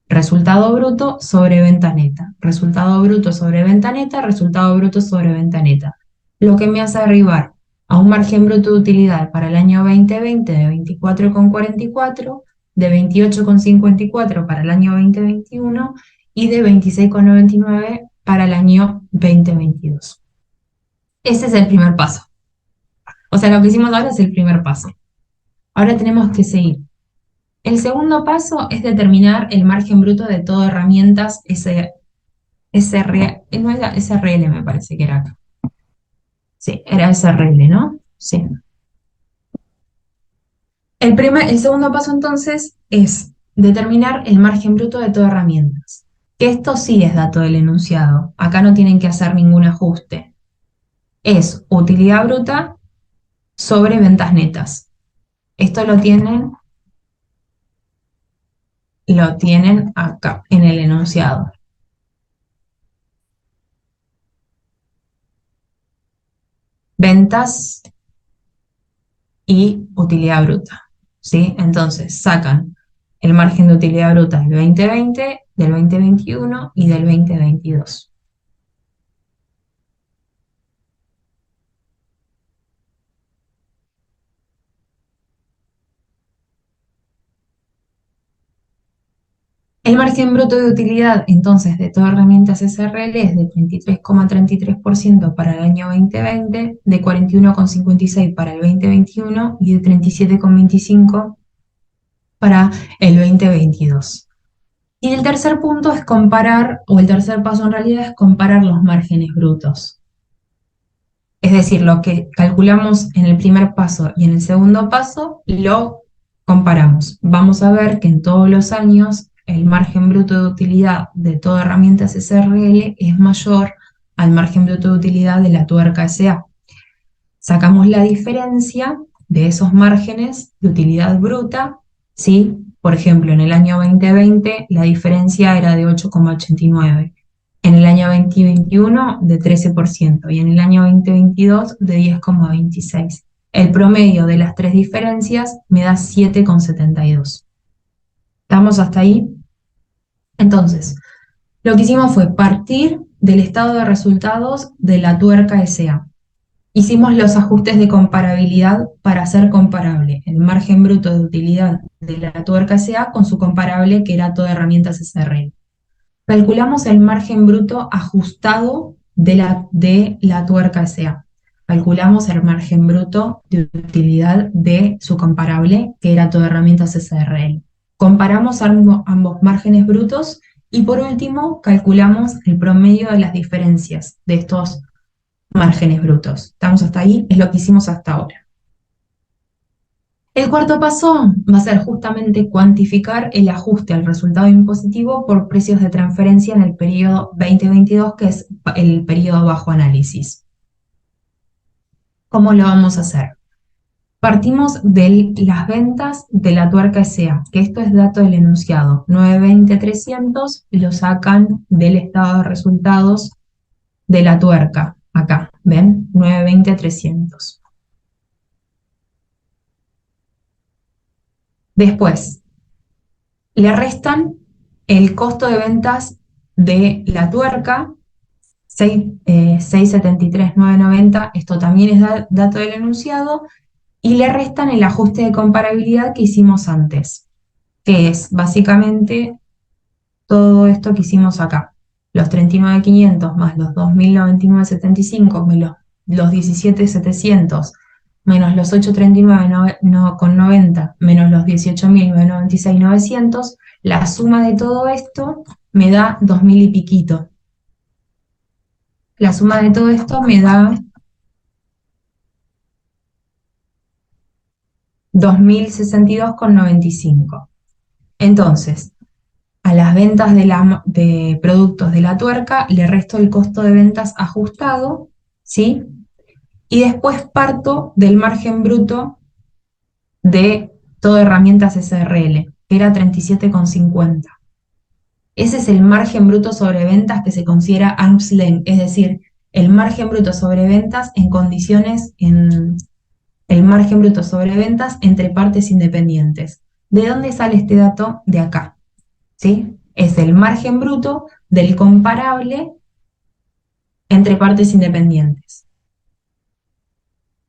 Resultado bruto sobre venta neta. Resultado bruto sobre venta neta, resultado bruto sobre venta neta. Lo que me hace arribar a un margen bruto de utilidad para el año 2020 de 24,44, de 28,54 para el año 2021 y de 26,99 para el año 2022. Ese es el primer paso. O sea, lo que hicimos ahora es el primer paso. Ahora tenemos que seguir. El segundo paso es determinar el margen bruto de todas herramientas no era SRL, me parece que era acá. Sí, era SRL, ¿no? Sí. El segundo paso entonces es determinar el margen bruto de todas herramientas. Que esto sí es dato del enunciado. Acá no tienen que hacer ningún ajuste. Es utilidad bruta sobre ventas netas. Esto lo tienen acá en el enunciado. Ventas y utilidad bruta, ¿sí? Entonces sacan el margen de utilidad bruta del 2020, del 2021 y del 2022. El margen bruto de utilidad, entonces, de todas herramientas SRL es de 33,33% para el año 2020, de 41,56% para el 2021 y de 37,25% para el 2022. Y el tercer punto es comparar, o el tercer paso en realidad es comparar los márgenes brutos. Es decir, lo que calculamos en el primer paso y en el segundo paso, lo comparamos. Vamos a ver que en todos los años el margen bruto de utilidad de toda herramienta SRL es mayor al margen bruto de utilidad de la tuerca SA. Sacamos la diferencia de esos márgenes de utilidad bruta, ¿sí? Por ejemplo, en el año 2020 la diferencia era de 8,89%. En el año 2021 de 13% y en el año 2022 de 10,26%. El promedio de las tres diferencias me da 7,72. ¿Estamos hasta ahí? Entonces, lo que hicimos fue partir del estado de resultados de la tuerca SA. Hicimos los ajustes de comparabilidad para hacer comparable el margen bruto de utilidad de la tuerca SA con su comparable que era toda herramientas SRL. Calculamos el margen bruto ajustado de la tuerca SA. Calculamos el margen bruto de utilidad de su comparable, que era toda herramientas SRL. Comparamos ambos márgenes brutos y por último calculamos el promedio de las diferencias de estos márgenes brutos. ¿Estamos hasta ahí? Es lo que hicimos hasta ahora. El cuarto paso va a ser justamente cuantificar el ajuste al resultado impositivo por precios de transferencia en el periodo 2022, que es el periodo bajo análisis. ¿Cómo lo vamos a hacer? Partimos de las ventas de la tuerca SA, que esto es dato del enunciado. 920.300 lo sacan del estado de resultados de la tuerca. Acá, ¿ven? 920.300. Después, le restan el costo de ventas de la tuerca, 673.990, esto también es dato del enunciado, y le restan el ajuste de comparabilidad que hicimos antes, que es básicamente todo esto que hicimos acá. Los 39.500 más los 2.099.75 menos los 17.700 menos los 839,90 menos los 18.996.900, la suma de todo esto me da 2.000 y piquito. La suma de todo esto me da 2.062,95. Entonces, a las ventas de productos de la tuerca le resto el costo de ventas ajustado, ¿sí? y después parto del margen bruto de todo herramientas SRL, que era 37,50. Ese es el margen bruto sobre ventas que se considera arm's length, es decir, el margen bruto sobre ventas en condiciones, el margen bruto sobre ventas entre partes independientes. ¿De dónde sale este dato? De acá, ¿sí? Es el margen bruto del comparable entre partes independientes.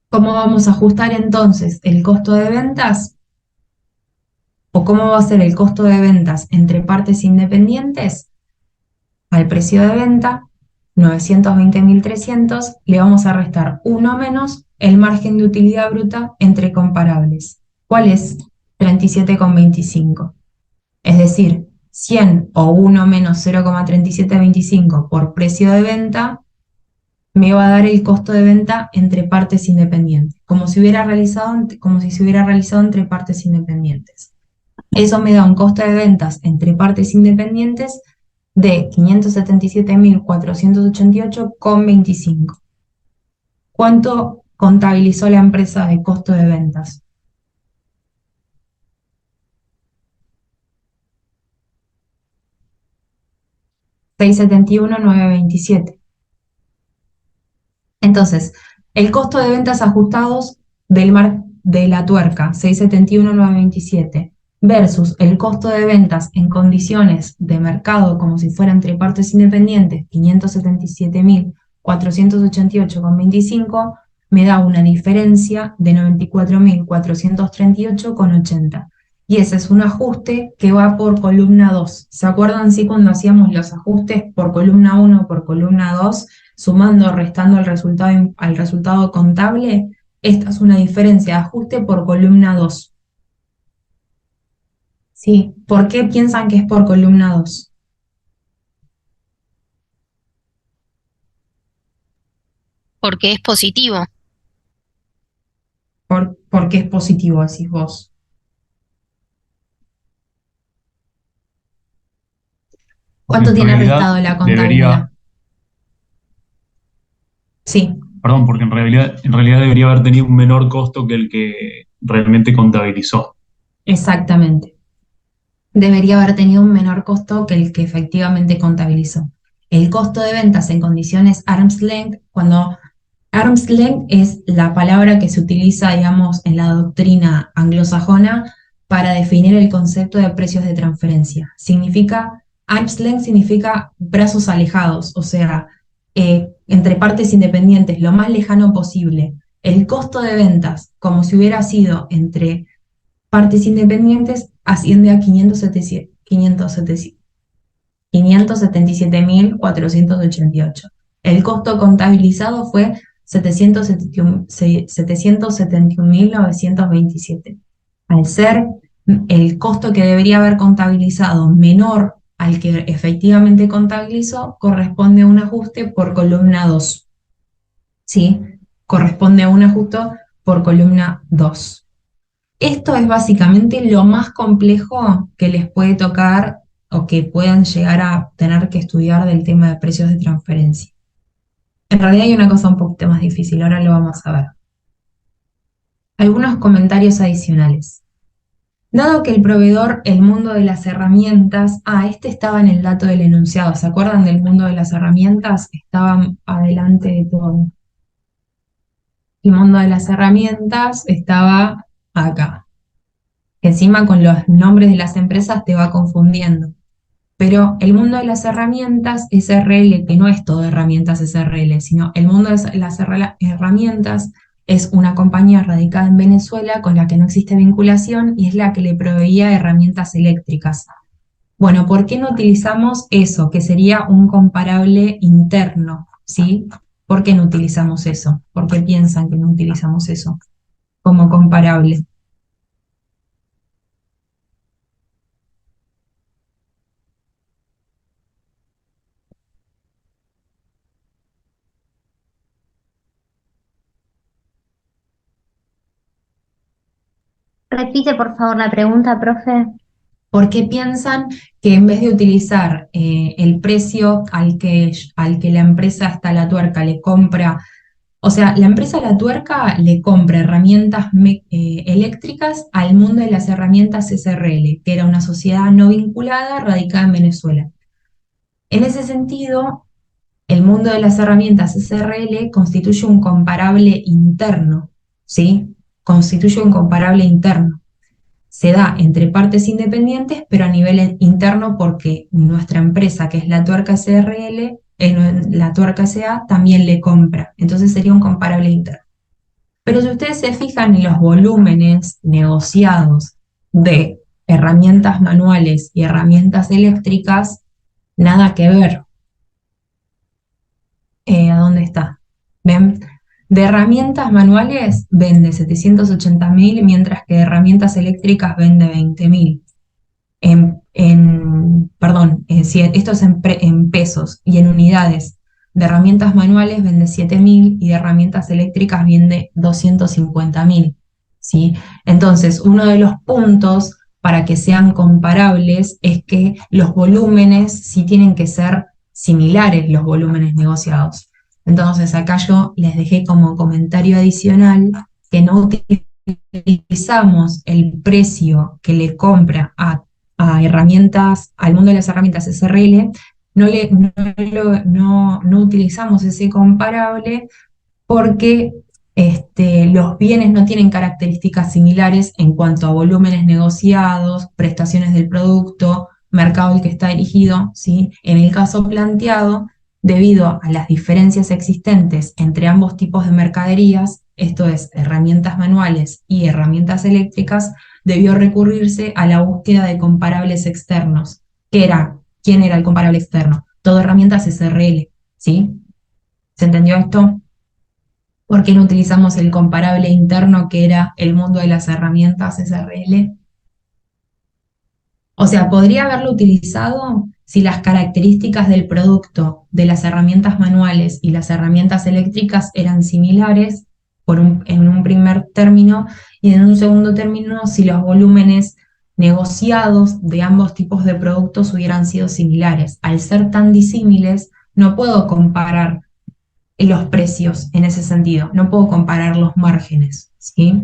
¿Cómo vamos a ajustar entonces el costo de ventas? ¿O cómo va a ser el costo de ventas entre partes independientes? Al precio de venta, 920.300, le vamos a restar 1 menos el margen de utilidad bruta entre comparables. ¿Cuál es? 37,25. Es decir, 100 o 1 menos 0,3725 por precio de venta me va a dar el costo de venta entre partes independientes, como si se hubiera realizado entre partes independientes. Eso me da un costo de ventas entre partes independientes de 577.488,25. ¿Cuánto contabilizó la empresa de costo de ventas? $671.927. Entonces, el costo de ventas ajustados de la tuerca, 671.927, versus el costo de ventas en condiciones de mercado, como si fuera entre partes independientes, 577.488,25, me da una diferencia de 94.438,80. Y ese es un ajuste que va por columna 2. ¿Se acuerdan, sí, cuando hacíamos los ajustes por columna 1 por columna 2? Sumando o restando al resultado contable, esta es una diferencia de ajuste por columna 2. ¿Sí? ¿Por qué piensan que es por columna 2? Porque es positivo. ¿Por qué es positivo, decís vos? Porque ¿Cuánto en tiene realidad restado la contabilidad? debería, Sí, perdón, porque en realidad debería haber tenido un menor costo que el que realmente contabilizó. exactamente. Debería haber tenido un menor costo que el que efectivamente contabilizó. El costo de ventas en condiciones arm's length, cuando arm's length es la palabra que se utiliza, digamos, en la doctrina anglosajona para definir el concepto de precios de transferencia. Arm's length significa brazos alejados, o sea, entre partes independientes, lo más lejano posible. El costo de ventas, como si hubiera sido entre partes independientes, asciende a 577.488. El costo contabilizado fue 771.927. Al ser el costo que debería haber contabilizado menor al que efectivamente contabilizó, corresponde a un ajuste por columna 2. ¿Sí? Corresponde a un ajuste por columna 2. Esto es básicamente lo más complejo que les puede tocar o que puedan llegar a tener que estudiar del tema de precios de transferencia. En realidad hay una cosa un poquito más difícil, ahora lo vamos a ver. Algunos comentarios adicionales. Dado que el proveedor, el mundo de las herramientas, este estaba en el dato del enunciado, ¿se acuerdan del mundo de las herramientas? Estaba adelante de todo. El mundo de las herramientas estaba acá. Encima con los nombres de las empresas te va confundiendo. Pero el mundo de las herramientas SRL, que no es todo herramientas SRL, sino el mundo de las herramientas es una compañía radicada en Venezuela con la que no existe vinculación y es la que le proveía herramientas eléctricas. Bueno, ¿por qué no utilizamos eso, que sería un comparable interno? ¿Sí? ¿Por qué no utilizamos eso? ¿Por qué piensan que no utilizamos eso como comparable? Repite, por favor, la pregunta, profe. ¿Por qué piensan que en vez de utilizar el precio al que la empresa hasta la tuerca le compra O sea, la empresa La Tuerca le compra herramientas eléctricas al mundo de las herramientas SRL, que era una sociedad no vinculada radicada en Venezuela. En ese sentido, el mundo de las herramientas SRL constituye un comparable interno, ¿sí? Constituye un comparable interno. Se da entre partes independientes, pero a nivel interno porque nuestra empresa, que es La Tuerca SRL, La Tuerca SA, también le compra. Entonces sería un comparable interno. Pero si ustedes se fijan en los volúmenes negociados de herramientas manuales y herramientas eléctricas, nada que ver. ¿A dónde está? ¿Ven? De herramientas manuales vende 780.000, mientras que de herramientas eléctricas vende 20.000. Perdón, esto es en pesos y en unidades. De herramientas manuales vende 7.000 y de herramientas eléctricas vende 250.000, ¿sí? Entonces, uno de los puntos para que sean comparables es que los volúmenes sí tienen que ser similares, los volúmenes negociados. Entonces, acá yo les dejé como comentario adicional que no utilizamos el precio que le compra a herramientas, al mundo de las herramientas SRL, no utilizamos ese comparable porque los bienes no tienen características similares en cuanto a volúmenes negociados, prestaciones del producto, mercado al que está dirigido, ¿sí? En el caso planteado, debido a las diferencias existentes entre ambos tipos de mercaderías, esto es, herramientas manuales y herramientas eléctricas, debió recurrirse a la búsqueda de comparables externos. ¿Quién era el comparable externo? Todo herramientas SRL, ¿sí? ¿Se entendió esto? ¿Por qué no utilizamos el comparable interno que era el mundo de las herramientas SRL? O sea, podría haberlo utilizado si las características del producto de las herramientas manuales y las herramientas eléctricas eran similares en un primer término, y en un segundo término si los volúmenes negociados de ambos tipos de productos hubieran sido similares. Al ser tan disímiles, no puedo comparar los precios en ese sentido, no puedo comparar los márgenes, ¿sí?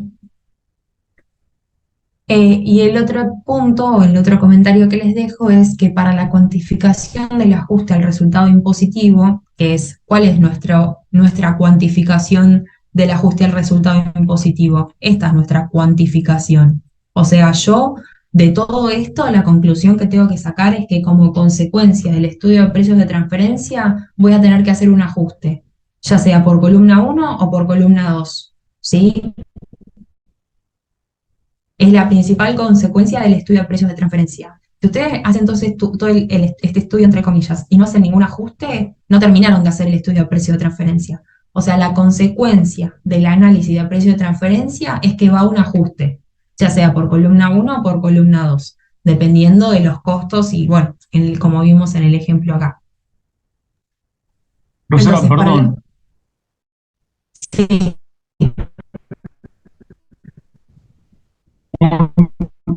Y el otro punto, o el otro comentario que les dejo, es que para la cuantificación del ajuste al resultado impositivo, que es cuál es nuestra cuantificación del ajuste al resultado impositivo, esta es nuestra cuantificación. O sea, yo de todo esto, la conclusión que tengo que sacar es que como consecuencia del estudio de precios de transferencia voy a tener que hacer un ajuste, ya sea por columna 1 o por columna 2, ¿sí? Es la principal consecuencia del estudio de precios de transferencia. Si ustedes hacen entonces todo este estudio, entre comillas, y no hacen ningún ajuste, no terminaron de hacer el estudio de precios de transferencia. O sea, la consecuencia del análisis de precio de transferencia es que va a un ajuste, ya sea por columna 1 o por columna 2, dependiendo de los costos y, bueno, como vimos en el ejemplo acá. Profesora, Entonces, perdón, Sí,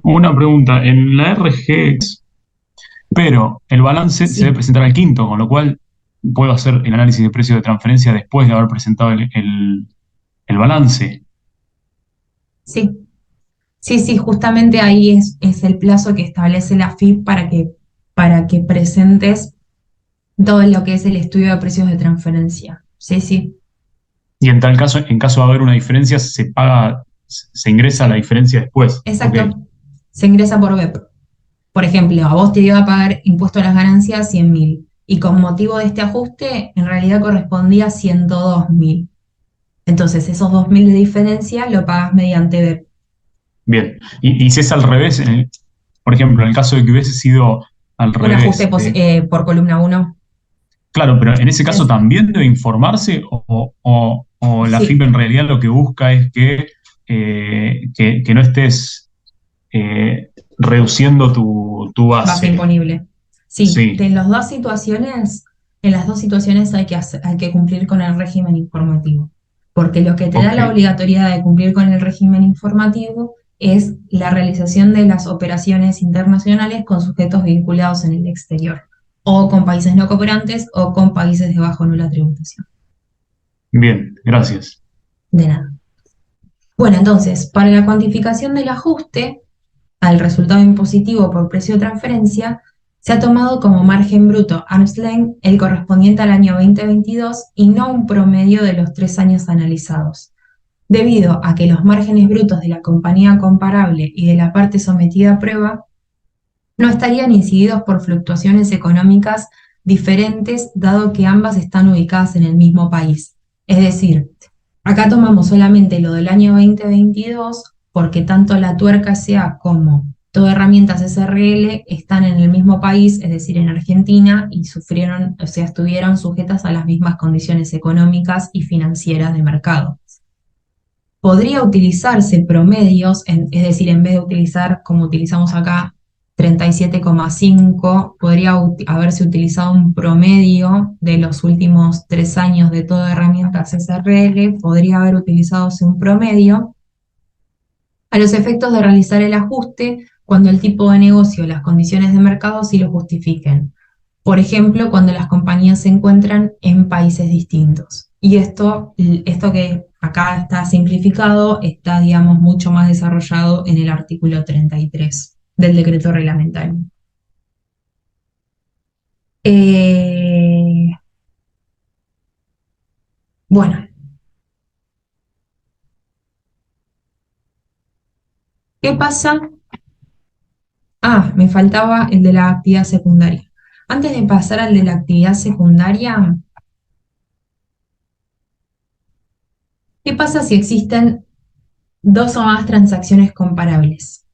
una pregunta. En la RG, pero el balance se debe sí, presentar al quinto, con lo cual puedo hacer el análisis de precio de transferencia después de haber presentado el balance. sí. Sí, justamente ahí es el plazo que establece la FIP para que presentes todo lo que es el estudio de precios de transferencia. Sí, Y en tal caso, en caso de haber una diferencia, se ingresa la sí, diferencia después. Ok, exacto. Se ingresa por BEP. Por ejemplo, a vos te iba a pagar impuesto a las ganancias 100.000 y con motivo de este ajuste en realidad correspondía a 102.000. Entonces esos 2.000 de diferencia lo pagas mediante BEP. bien. Y si es al revés, por ejemplo, en el caso de que hubiese sido al Un ajuste revés, por columna 1. claro, pero en ese caso también debe informarse o la FIP Sí, en realidad lo que busca es que no estés reduciendo tu base base. imponible. Sí, Sí, en las dos situaciones hay que cumplir con el régimen informativo, porque lo que te da ok, la obligatoriedad de cumplir con el régimen informativo es la realización de las operaciones internacionales con sujetos vinculados en el exterior, o con países no cooperantes o con países de bajo nula tributación. Bien, gracias. De nada. Bueno, entonces, para la cuantificación del ajuste al resultado impositivo por precio de transferencia, se ha tomado como margen bruto arm's length el correspondiente al año 2022 y no un promedio de los 3 años analizados, debido a que los márgenes brutos de la compañía comparable y de la parte sometida a prueba no estarían incididos por fluctuaciones económicas diferentes, dado que ambas están ubicadas en el mismo país. Es decir, acá tomamos solamente lo del año 2022 porque tanto la Tuerca S.A. como Todo Herramientas SRL están en el mismo país, es decir, en Argentina, y sufrieron, o sea, estuvieron sujetas a las mismas condiciones económicas y financieras de mercado. Podría utilizarse promedios, es decir, en vez de utilizar como utilizamos acá 37,5, podría haberse utilizado un promedio de los últimos 3 años de Todo Herramientas SRL, podría haber utilizado un promedio a los efectos de realizar el ajuste cuando el tipo de negocio o las condiciones de mercado sí lo justifiquen. Por ejemplo, cuando las compañías se encuentran en países distintos. Y esto que acá está simplificado está, digamos, mucho más desarrollado en el artículo 33 del decreto reglamentario. Bueno, ¿qué pasa? Me faltaba el de la actividad secundaria. Antes de pasar al de la actividad secundaria, ¿qué pasa si existen 2 o más transacciones comparables?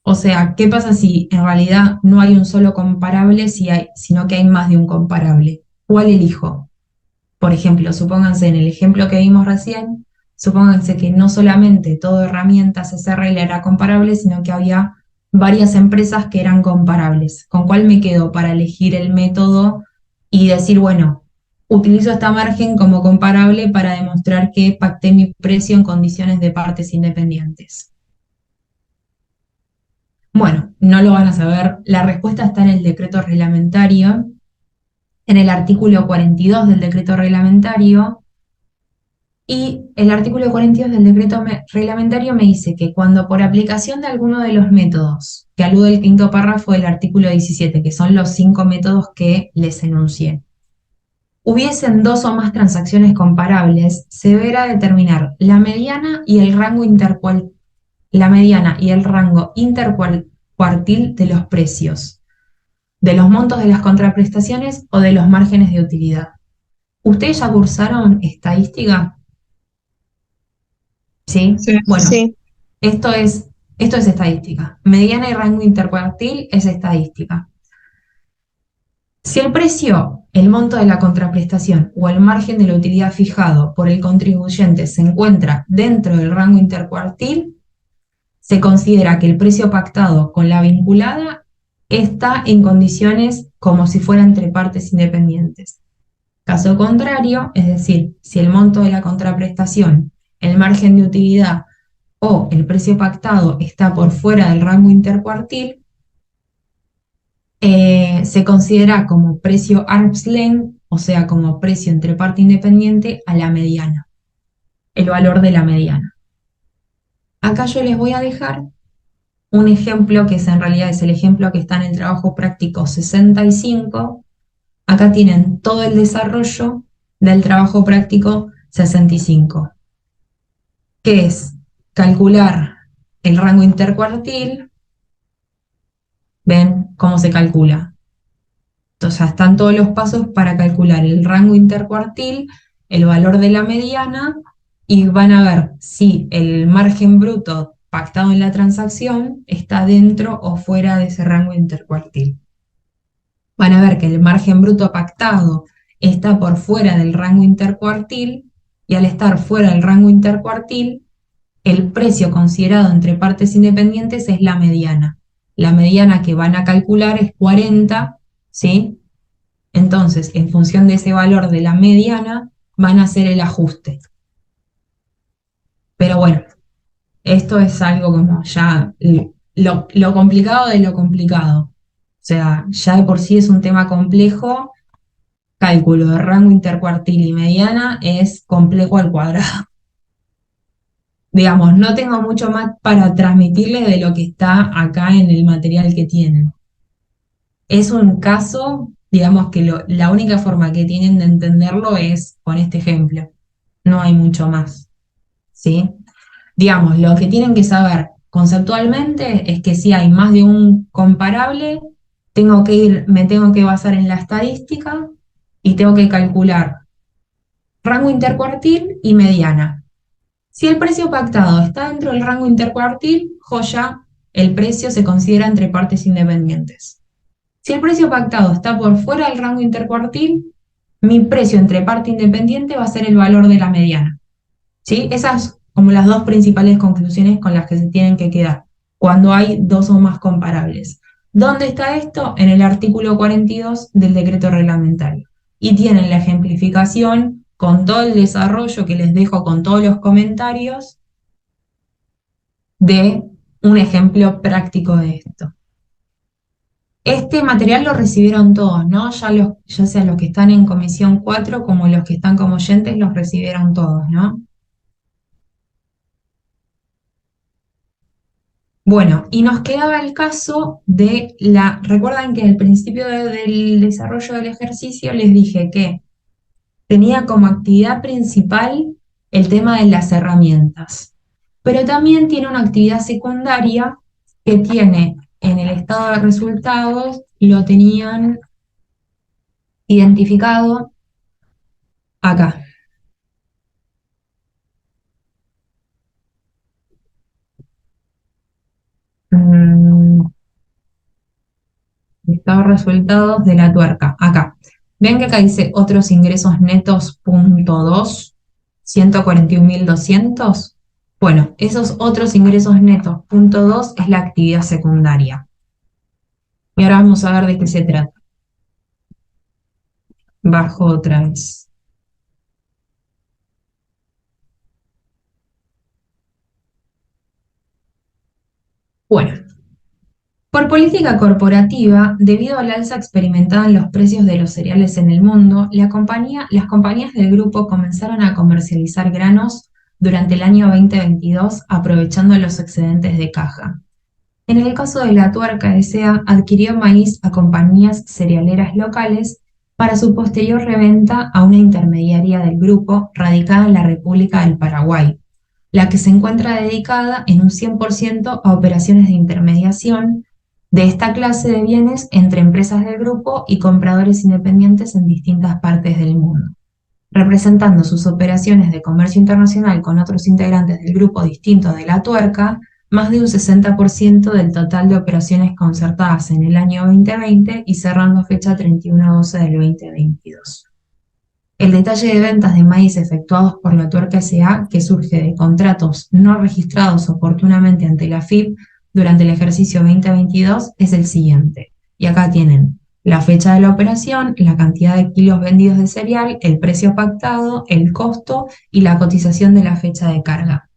O sea, ¿qué pasa si en realidad no hay un solo comparable, sino que hay más de un comparable? ¿Cuál elijo? Por ejemplo, supónganse en el ejemplo que vimos recién, supónganse que no solamente Todo Herramientas SRL era comparable, sino que había varias empresas que eran comparables. ¿Con cuál me quedo para elegir el método y decir, bueno, utilizo esta margen como comparable para demostrar que pacté mi precio en condiciones de partes independientes? Bueno, no lo van a saber. La respuesta está en el decreto reglamentario, en el artículo 42 del decreto reglamentario, y el artículo 42 del decreto reglamentario me dice que cuando por aplicación de alguno de los métodos, que alude el quinto párrafo del artículo 17, que son los 5 métodos que les enuncié, hubiesen 2 o más transacciones comparables, se deberá determinar la mediana y el rango intercuartil de los precios, de los montos de las contraprestaciones o de los márgenes de utilidad. ¿Ustedes ya cursaron estadística? ¿Sí? Sí. Bueno, Sí, esto es estadística. Mediana y rango intercuartil es estadística. Si el precio, el monto de la contraprestación o el margen de la utilidad fijado por el contribuyente se encuentra dentro del rango intercuartil, se considera que el precio pactado con la vinculada está en condiciones como si fuera entre partes independientes. Caso contrario, es decir, si el monto de la contraprestación, el margen de utilidad o el precio pactado está por fuera del rango intercuartil, se considera como precio arm's length, o sea, como precio entre parte independiente a la mediana, el valor de la mediana. Acá yo les voy a dejar un ejemplo que en realidad es el ejemplo que está en el trabajo práctico 65. Acá tienen todo el desarrollo del trabajo práctico 65, que es calcular el rango intercuartil. ¿Ven cómo se calcula? Entonces, están todos los pasos para calcular el rango intercuartil, el valor de la mediana, y van a ver si el margen bruto pactado en la transacción está dentro o fuera de ese rango intercuartil. Van a ver que el margen bruto pactado está por fuera del rango intercuartil, y al estar fuera del rango intercuartil, el precio considerado entre partes independientes es la mediana. La mediana que van a calcular es 40, ¿sí? Entonces, en función de ese valor de la mediana, van a hacer el ajuste. Pero bueno, esto es algo como ya lo complicado de lo complicado. O sea, ya de por sí es un tema complejo, cálculo de rango intercuartil y mediana es complejo al cuadrado. Digamos, no tengo mucho más para transmitirles de lo que está acá en el material que tienen. Es un caso, digamos que la única forma que tienen de entenderlo es con este ejemplo. No hay mucho más, ¿sí? Digamos, lo que tienen que saber conceptualmente es que si hay más de un comparable, me tengo que basar en la estadística y tengo que calcular rango intercuartil y mediana. Si el precio pactado está dentro del rango intercuartil, joya, el precio se considera entre partes independientes. Si el precio pactado está por fuera del rango intercuartil, mi precio entre parte independiente va a ser el valor de la mediana. ¿Sí? Esas como las dos principales conclusiones con las que se tienen que quedar cuando hay dos o más comparables. ¿Dónde está esto? En el artículo 42 del decreto reglamentario. Y tienen la ejemplificación con todo el desarrollo que les dejo con todos los comentarios de un ejemplo práctico de esto. Este material lo recibieron todos, ¿no? Ya sea los que están en comisión 4 como los que están como oyentes los recibieron todos, ¿no? Bueno, y nos quedaba el caso de recuerdan que al principio del desarrollo del ejercicio les dije que tenía como actividad principal el tema de las herramientas, pero también tiene una actividad secundaria que tiene en el estado de resultados, lo tenían identificado acá. Estado de resultados de la tuerca, acá. Ven que acá dice otros ingresos netos punto 2, 141.200. Bueno, esos otros ingresos netos punto 2 es la actividad secundaria. Y ahora vamos a ver de qué se trata. Bajo otra vez. Bueno, por política corporativa, debido al alza experimentada en los precios de los cereales en el mundo, las compañías del grupo comenzaron a comercializar granos durante el año 2022, aprovechando los excedentes de caja. En el caso de la Tuerca S.A., adquirió maíz a compañías cerealeras locales para su posterior reventa a una intermediaria del grupo radicada en la República del Paraguay, la que se encuentra dedicada en un 100% a operaciones de intermediación de esta clase de bienes entre empresas del grupo y compradores independientes en distintas partes del mundo, representando sus operaciones de comercio internacional con otros integrantes del grupo distinto de la Tuerca, más de un 60% del total de operaciones concertadas en el año 2020 y cerrando fecha 31/12 del 2022. El detalle de ventas de maíz efectuados por la Tuerca S.A., que surge de contratos no registrados oportunamente ante la AFIP durante el ejercicio 2022, es el siguiente. Y acá tienen la fecha de la operación, la cantidad de kilos vendidos de cereal, el precio pactado, el costo y la cotización de la fecha de carga.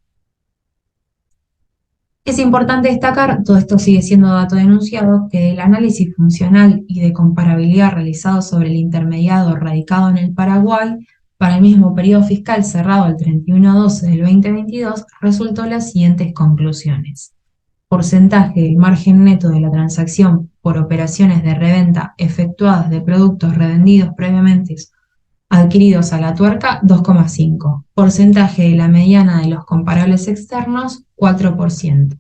Es importante destacar, todo esto sigue siendo dato denunciado, que del análisis funcional y de comparabilidad realizado sobre el intermediado radicado en el Paraguay, para el mismo periodo fiscal cerrado el 31/12 del 2022, resultó las siguientes conclusiones. Porcentaje del margen neto de la transacción por operaciones de reventa efectuadas de productos revendidos previamente adquiridos a la Tuerca, 2,5. Porcentaje de la mediana de los comparables externos, 4%.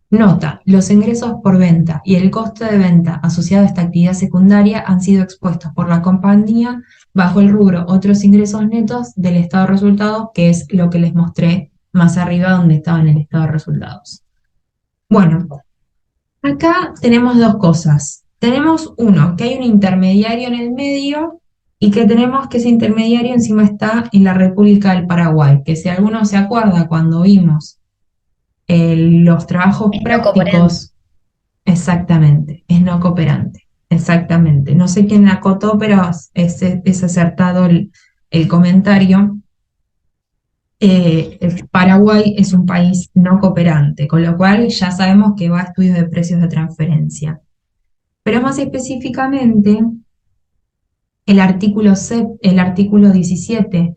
Nota, los ingresos por venta y el costo de venta asociado a esta actividad secundaria han sido expuestos por la compañía bajo el rubro otros ingresos netos del estado de resultados, que es lo que les mostré más arriba donde estaba en el estado de resultados. Bueno, acá tenemos dos cosas. Tenemos uno, que hay un intermediario en el medio y que tenemos que ese intermediario encima está en la República del Paraguay, que si alguno se acuerda cuando vimos los trabajos prácticos, exactamente, es no cooperante, exactamente. No sé quién acotó, pero es acertado el comentario. El Paraguay es un país no cooperante, con lo cual ya sabemos que va a estudios de precios de transferencia. Pero más específicamente, el artículo 17,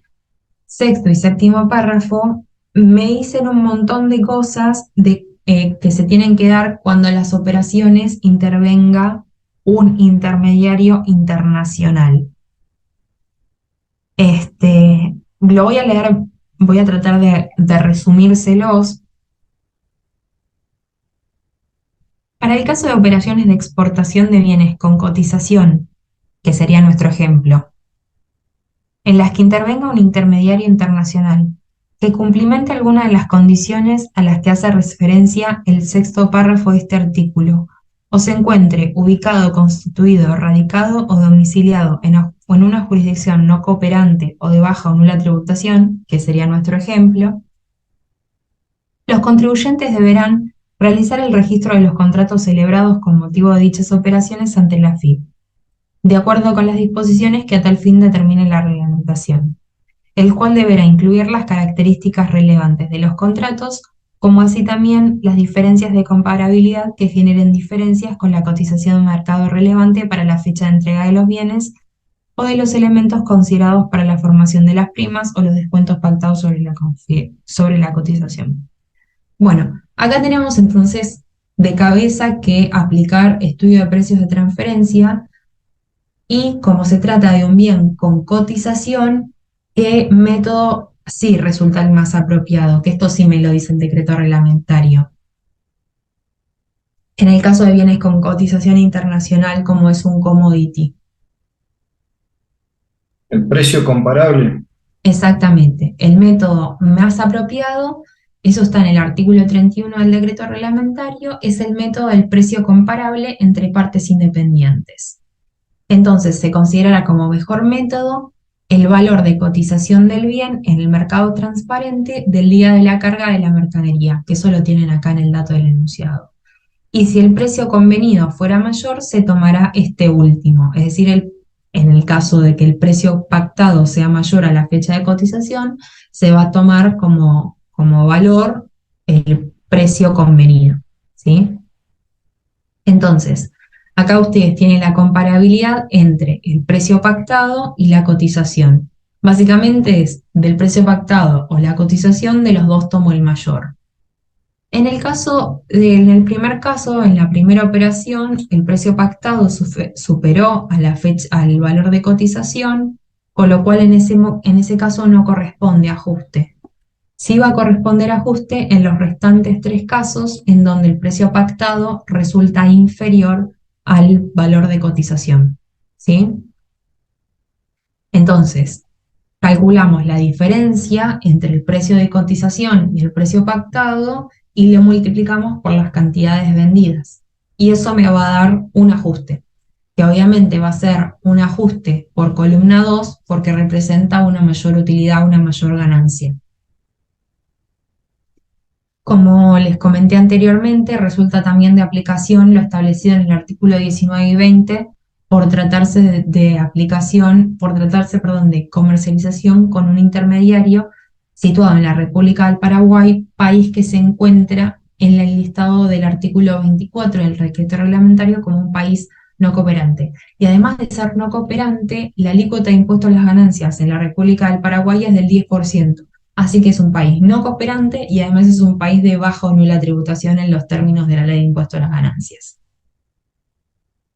sexto y séptimo párrafo, me dicen un montón de cosas que se tienen que dar cuando en las operaciones intervenga un intermediario internacional. Lo voy a leer, voy a tratar de resumírselos. Para el caso de operaciones de exportación de bienes con cotización, que sería nuestro ejemplo, en las que intervenga un intermediario internacional, que cumplimente alguna de las condiciones a las que hace referencia el sexto párrafo de este artículo, o se encuentre ubicado, constituido, radicado o domiciliado o en una jurisdicción no cooperante o de baja o nula tributación, que sería nuestro ejemplo, los contribuyentes deberán realizar el registro de los contratos celebrados con motivo de dichas operaciones ante la AFIP, de acuerdo con las disposiciones que a tal fin determine la reglamentación, el cual deberá incluir las características relevantes de los contratos, como así también las diferencias de comparabilidad que generen diferencias con la cotización de mercado relevante para la fecha de entrega de los bienes o de los elementos considerados para la formación de las primas o los descuentos pactados sobre la cotización. Bueno, acá tenemos entonces de cabeza que aplicar estudio de precios de transferencia y como se trata de un bien con cotización, ¿qué método sí resulta el más apropiado? Que esto sí me lo dice el decreto reglamentario. En el caso de bienes con cotización internacional, como es un commodity. El precio comparable. Exactamente. El método más apropiado, eso está en el artículo 31 del decreto reglamentario, es el método del precio comparable entre partes independientes. Entonces, se considerará como mejor método el valor de cotización del bien en el mercado transparente del día de la carga de la mercadería, que eso lo tienen acá en el dato del enunciado. Y si el precio convenido fuera mayor, se tomará este último, es decir, en el caso de que el precio pactado sea mayor a la fecha de cotización, se va a tomar como valor el precio convenido, ¿sí? Entonces, acá ustedes tienen la comparabilidad entre el precio pactado y la cotización. Básicamente es del precio pactado o la cotización, de los dos tomo el mayor. En el primer caso, en la primera operación, el precio pactado superó al valor de cotización, con lo cual en ese caso no corresponde ajuste. Sí va a corresponder ajuste en los restantes 3 casos en donde el precio pactado resulta inferior al valor de cotización, ¿sí? Entonces, calculamos la diferencia entre el precio de cotización y el precio pactado y lo multiplicamos por las cantidades vendidas. Y eso me va a dar un ajuste, que obviamente va a ser un ajuste por columna 2 porque representa una mayor utilidad, una mayor ganancia. Como les comenté anteriormente, resulta también de aplicación lo establecido en el artículo 19 y 20 por tratarse de comercialización con un intermediario situado en la República del Paraguay, país que se encuentra en el listado del artículo 24 del decreto reglamentario como un país no cooperante. Y además de ser no cooperante, la alícuota de impuesto a las ganancias en la República del Paraguay es del 10%. Así que es un país no cooperante y además es un país de baja o nula tributación en los términos de la ley de impuesto a las ganancias.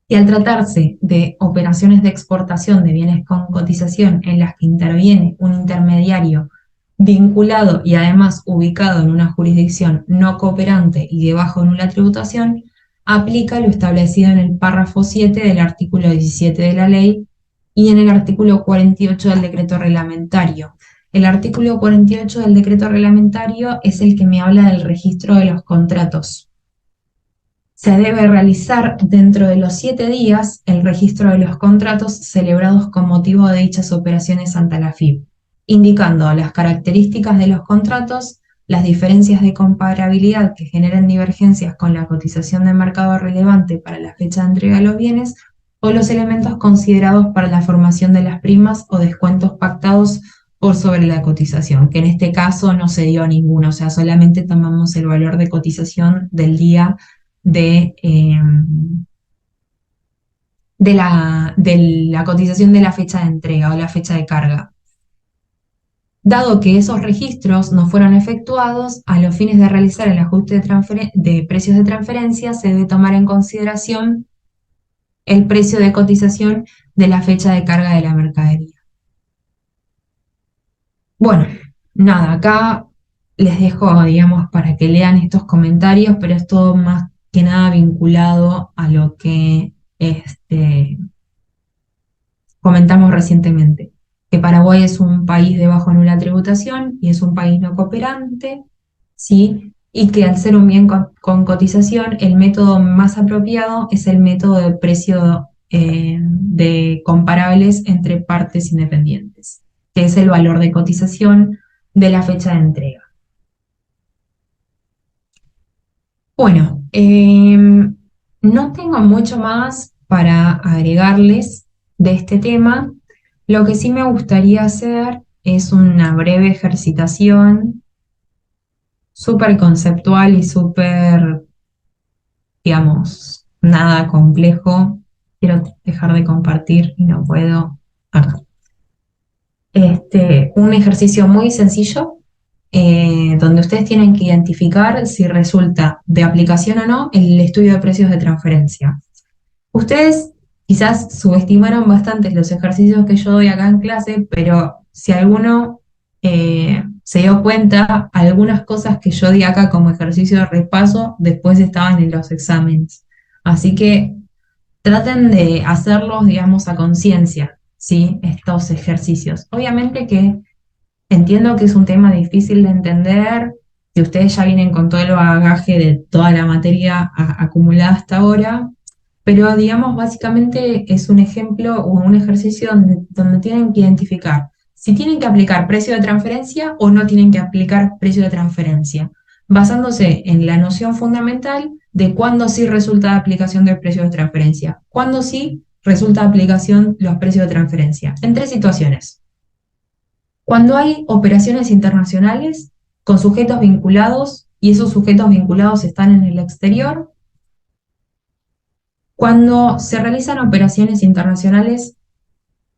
Y al tratarse de operaciones de exportación de bienes con cotización en las que interviene un intermediario vinculado y además ubicado en una jurisdicción no cooperante y de baja o nula tributación, aplica lo establecido en el párrafo 7 del artículo 17 de la ley y en el artículo 48 del decreto reglamentario. El artículo 48 del decreto reglamentario es el que me habla del registro de los contratos. Se debe realizar dentro de los 7 días el registro de los contratos celebrados con motivo de dichas operaciones ante la AFIP, indicando las características de los contratos, las diferencias de comparabilidad que generen divergencias con la cotización de mercado relevante para la fecha de entrega de los bienes o los elementos considerados para la formación de las primas o descuentos pactados por sobre la cotización, que en este caso no se dio ninguno, o sea, solamente tomamos el valor de cotización del día de de la cotización de la fecha de entrega o la fecha de carga. Dado que esos registros no fueron efectuados, a los fines de realizar el ajuste de precios de transferencia se debe tomar en consideración el precio de cotización de la fecha de carga de la mercadería. Bueno, nada, acá les dejo, digamos, para que lean estos comentarios, pero es todo más que nada vinculado a lo que comentamos recientemente, que Paraguay es un país de bajo o nula tributación y es un país no cooperante, ¿sí? Y que al ser un bien con cotización, el método más apropiado es el método de precio de comparables entre partes independientes, que es el valor de cotización de la fecha de entrega. Bueno, no tengo mucho más para agregarles de este tema. Lo que sí me gustaría hacer es una breve ejercitación súper conceptual y súper, digamos, nada complejo. Quiero dejar de compartir y no puedo. Acá. Un ejercicio muy sencillo, donde ustedes tienen que identificar si resulta de aplicación o no el estudio de precios de transferencia. Ustedes quizás subestimaron bastante los ejercicios que yo doy acá en clase, pero si alguno se dio cuenta, algunas cosas que yo di acá como ejercicio de repaso después estaban en los exámenes. Así que traten de hacerlos, digamos, a conciencia, ¿sí? Estos ejercicios. Obviamente que entiendo que es un tema difícil de entender, que ustedes ya vienen con todo el bagaje de toda la materia acumulada hasta ahora, pero digamos, básicamente es un ejemplo o un ejercicio donde tienen que identificar si tienen que aplicar precio de transferencia o no tienen que aplicar precio de transferencia, basándose en la noción fundamental de cuándo sí resulta de aplicación del precio de transferencia, cuándo sí resulta de aplicación los precios de transferencia, en 3 situaciones. Cuando hay operaciones internacionales con sujetos vinculados y esos sujetos vinculados están en el exterior, cuando se realizan operaciones internacionales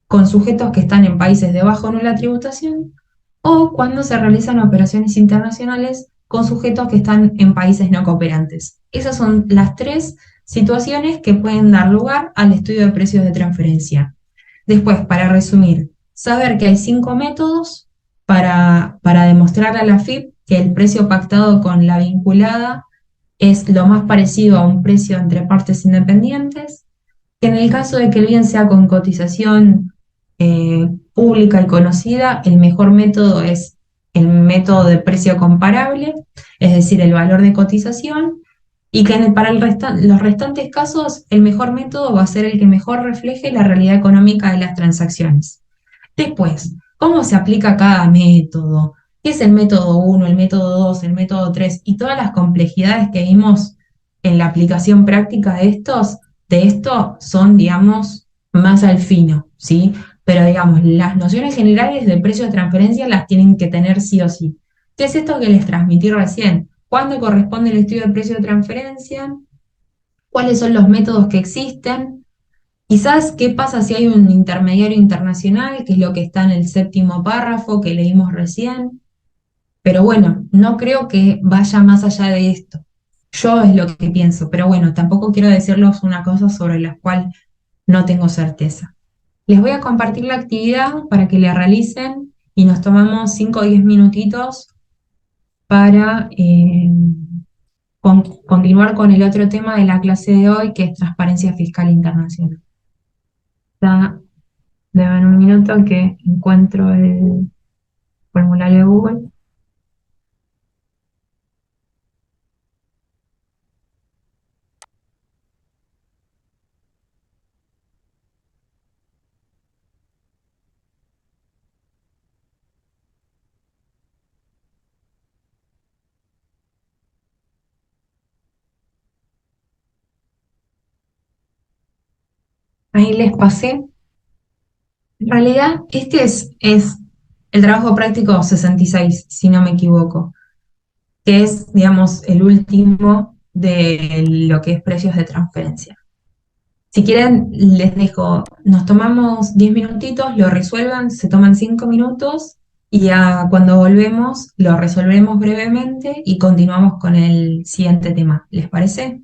con sujetos que están en países de baja o nula tributación, o cuando se realizan operaciones internacionales con sujetos que están en países no cooperantes. Esas son las 3 situaciones que pueden dar lugar al estudio de precios de transferencia. Después, para resumir, saber que hay 5 métodos para demostrar a la FIP que el precio pactado con la vinculada es lo más parecido a un precio entre partes independientes, que en el caso de que el bien sea con cotización pública y conocida, el mejor método es el método de precio comparable, es decir, el valor de cotización, y que para los restantes casos el mejor método va a ser el que mejor refleje la realidad económica de las transacciones. Después, ¿cómo se aplica cada método? ¿Qué es el método 1, el método 2, el método 3? Y todas las complejidades que vimos en la aplicación práctica de esto son, digamos, más al fino, ¿sí? Pero, digamos, las nociones generales del precio de transferencia las tienen que tener sí o sí. ¿Qué es esto que les transmití recién? ¿Cuándo corresponde el estudio del precio de transferencia? ¿Cuáles son los métodos que existen? Quizás, ¿qué pasa si hay un intermediario internacional, que es lo que está en el 7º párrafo que leímos recién? Pero bueno, no creo que vaya más allá de esto. Yo es lo que pienso, pero bueno, tampoco quiero decirles una cosa sobre la cual no tengo certeza. Les voy a compartir la actividad para que la realicen y nos tomamos 5 o 10 minutitos para continuar con el otro tema de la clase de hoy, que es transparencia fiscal internacional. Ya, denme un minuto que encuentro el formulario de Google. Ahí les pasé. En realidad, este es el trabajo práctico 66, si no me equivoco, que es, digamos, el último de lo que es precios de transferencia. Si quieren, les dejo, nos tomamos 10 minutitos, lo resuelvan, se toman 5 minutos y cuando volvemos lo resolvemos brevemente y continuamos con el siguiente tema. ¿Les parece?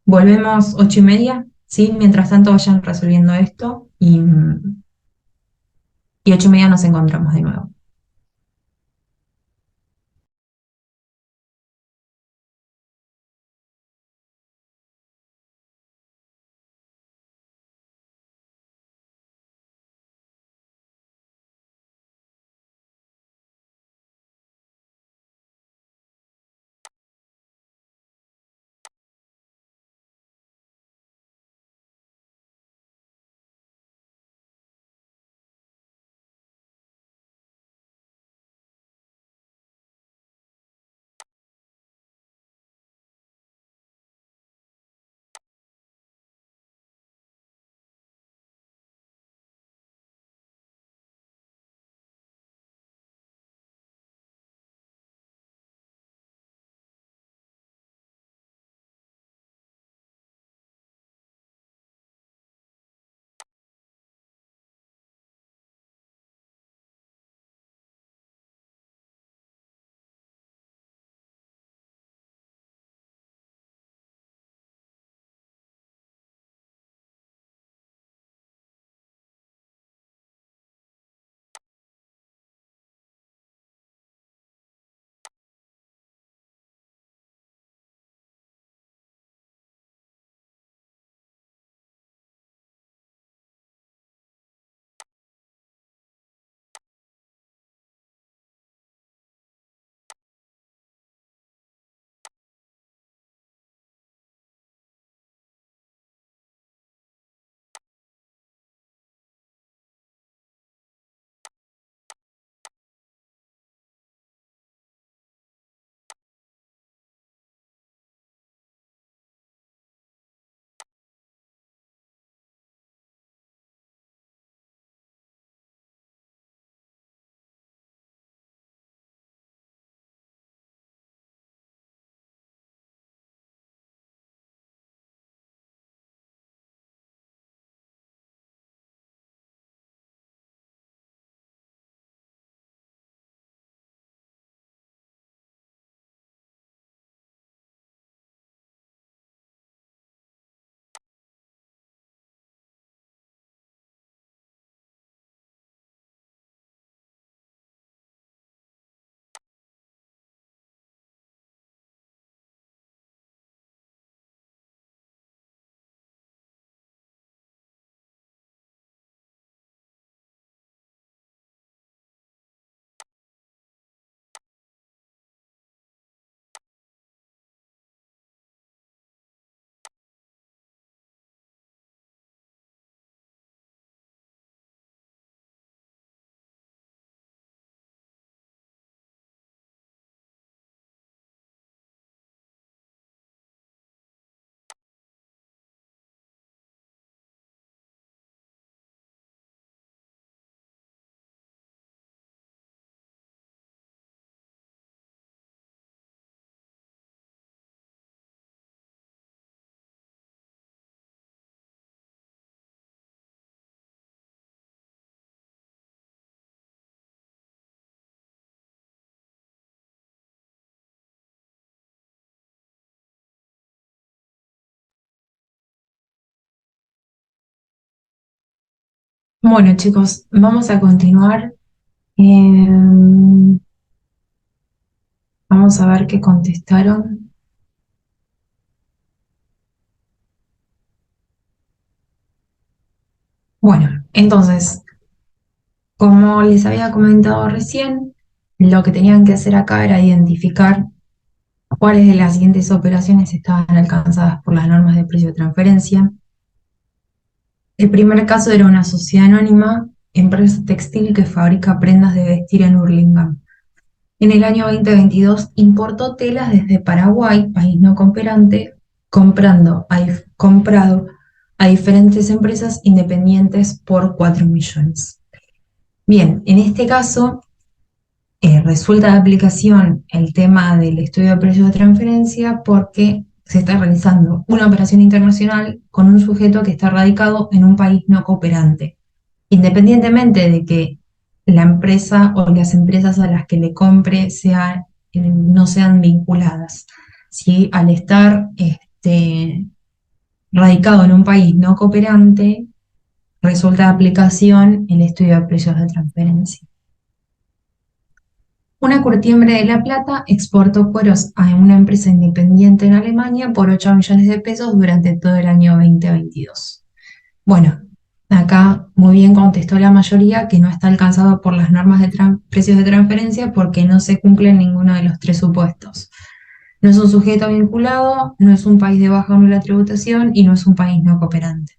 Volvemos 8:30, ¿sí? Mientras tanto vayan resolviendo esto y 8:30 nos encontramos de nuevo. Bueno, chicos, vamos a continuar. Vamos a ver qué contestaron. Bueno, entonces, como les había comentado recién, lo que tenían que hacer acá era identificar cuáles de las siguientes operaciones estaban alcanzadas por las normas de precio de transferencia. El primer caso era una sociedad anónima, empresa textil que fabrica prendas de vestir en Hurlingham. En el año 2022 importó telas desde Paraguay, país no cooperante, comprado a diferentes empresas independientes por 4 millones. Bien, en este caso resulta de aplicación el tema del estudio de precios de transferencia porque se está realizando una operación internacional con un sujeto que está radicado en un país no cooperante, independientemente de que la empresa o las empresas a las que le compre no sean vinculadas. ¿Sí? Al estar radicado en un país no cooperante, resulta de aplicación el estudio de precios de transferencia. Una curtiembre de La Plata exportó cueros a una empresa independiente en Alemania por 8 millones de pesos durante todo el año 2022. Bueno, acá muy bien contestó la mayoría que no está alcanzado por las normas de precios de transferencia porque no se cumplen ninguno de los tres supuestos. No es un sujeto vinculado, no es un país de baja o nula tributación y no es un país no cooperante.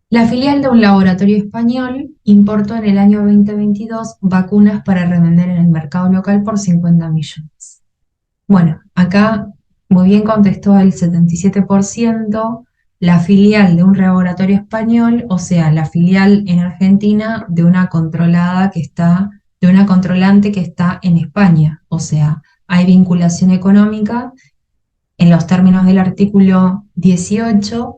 La filial de un laboratorio español importó en el año 2022 vacunas para revender en el mercado local por 50 millones. Bueno, acá muy bien contestó el 77%, la filial de un laboratorio español, o sea, la filial en Argentina de una controlante que está en España, o sea, hay vinculación económica en los términos del artículo 18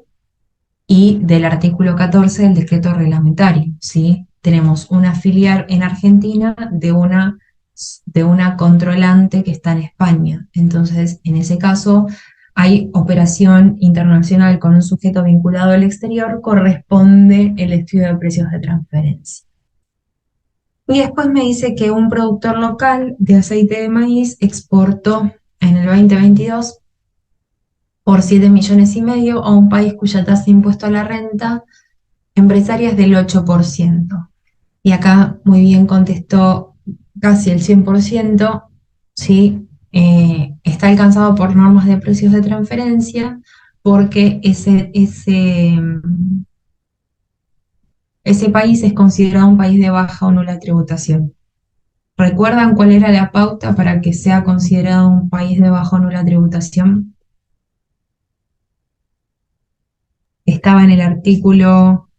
y del artículo 14 del decreto reglamentario, ¿sí? Tenemos una filial en Argentina de una controlante que está en España. Entonces, en ese caso, hay operación internacional con un sujeto vinculado al exterior, corresponde el estudio de precios de transferencia. Y después me dice que un productor local de aceite de maíz exportó en el 2022 por 7,5 millones a un país cuya tasa de impuesto a la renta empresaria es del 8%. Y acá muy bien contestó casi el 100%, ¿sí? Está alcanzado por normas de precios de transferencia porque ese país es considerado un país de baja o nula tributación. ¿Recuerdan cuál era la pauta para que sea considerado un país de baja o nula tributación? Estaba en el artículo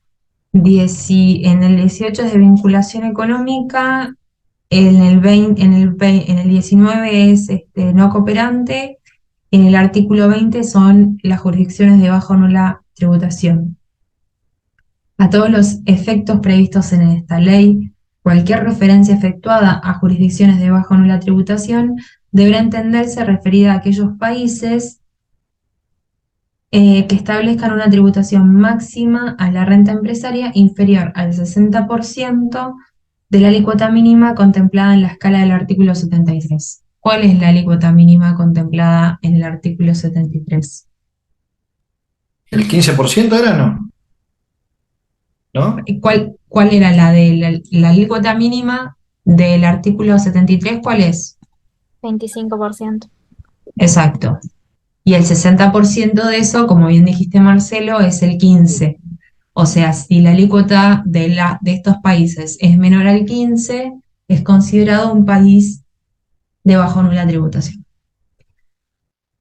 10, en el 18 es de vinculación económica, en el 19 es no cooperante, en el artículo 20 son las jurisdicciones de baja o nula tributación. A todos los efectos previstos en esta ley, cualquier referencia efectuada a jurisdicciones de baja o nula tributación deberá entenderse referida a aquellos países que establezcan una tributación máxima a la renta empresaria inferior al 60% de la alícuota mínima contemplada en la escala del artículo 73. ¿Cuál es la alícuota mínima contemplada en el artículo 73? ¿El 15% era, no? ¿No? ¿Cuál era la alícuota mínima del artículo 73? ¿Cuál es? 25%. Exacto. Y el 60% de eso, como bien dijiste Marcelo, es el 15%. O sea, si la alícuota de estos países es menor al 15%, es considerado un país de baja o nula tributación.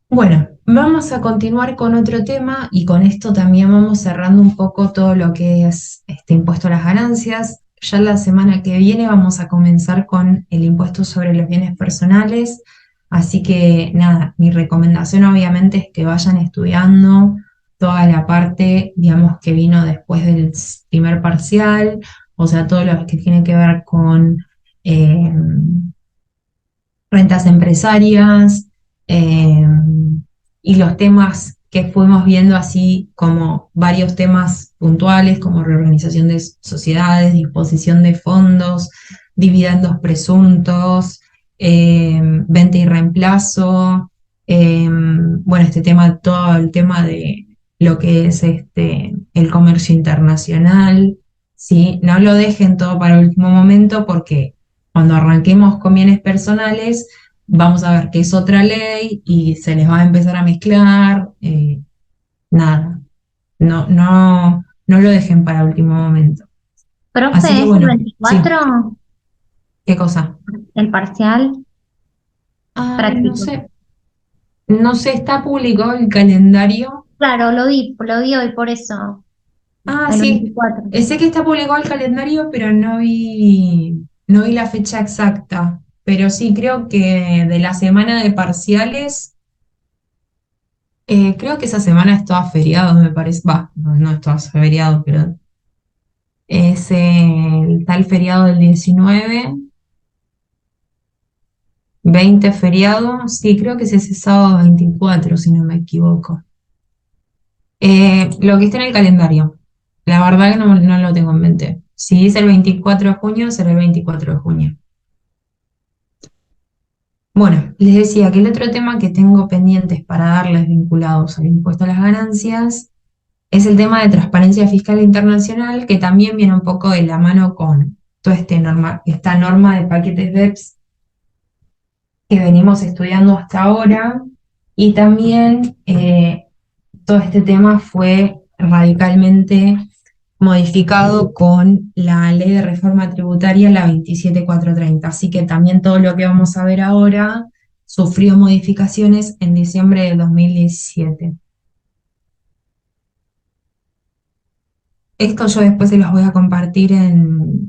Bueno, vamos a continuar con otro tema y con esto también vamos cerrando un poco todo lo que es este impuesto a las ganancias. Ya la semana que viene vamos a comenzar con el impuesto sobre los bienes personales. Así que nada, mi recomendación obviamente es que vayan estudiando toda la parte, digamos, que vino después del primer parcial, o sea, todo lo que tiene que ver con rentas empresarias y los temas que fuimos viendo así como varios temas puntuales como reorganización de sociedades, disposición de fondos, dividendos presuntos, venta y reemplazo, bueno, todo el tema de lo que es el comercio internacional, ¿sí? No lo dejen todo para el último momento porque cuando arranquemos con bienes personales vamos a ver que es otra ley y se les va a empezar a mezclar, nada, no lo dejen para el último momento. Profe, Así que ¿es el bueno, sí, 24 ¿qué cosa? el parcial No práctico? sé, está publicado el calendario. Claro, lo vi hoy, por eso, el Sí, 24. sé que está publicado el calendario, pero no vi la fecha exacta. pero sí, creo que de la semana de parciales, creo que esa semana es toda feriado, me parece. Va, no, no es toda feriado, pero es el tal feriado del 19, 20 feriado, sí, creo que es ese sábado 24, si no me equivoco. Lo que está en el calendario, la verdad que no lo tengo en mente. Si dice el 24 de junio, será el 24 de junio. Bueno, les decía que el otro tema que tengo pendientes para darles vinculados al impuesto a las ganancias es el tema de transparencia fiscal internacional, que también viene un poco de la mano con toda esta norma de paquetes BEPS que venimos estudiando hasta ahora, y también todo este tema fue radicalmente modificado con la ley de reforma tributaria, la 27430. Así que también todo lo que vamos a ver ahora sufrió modificaciones en diciembre del 2017. Esto yo después se los voy a compartir en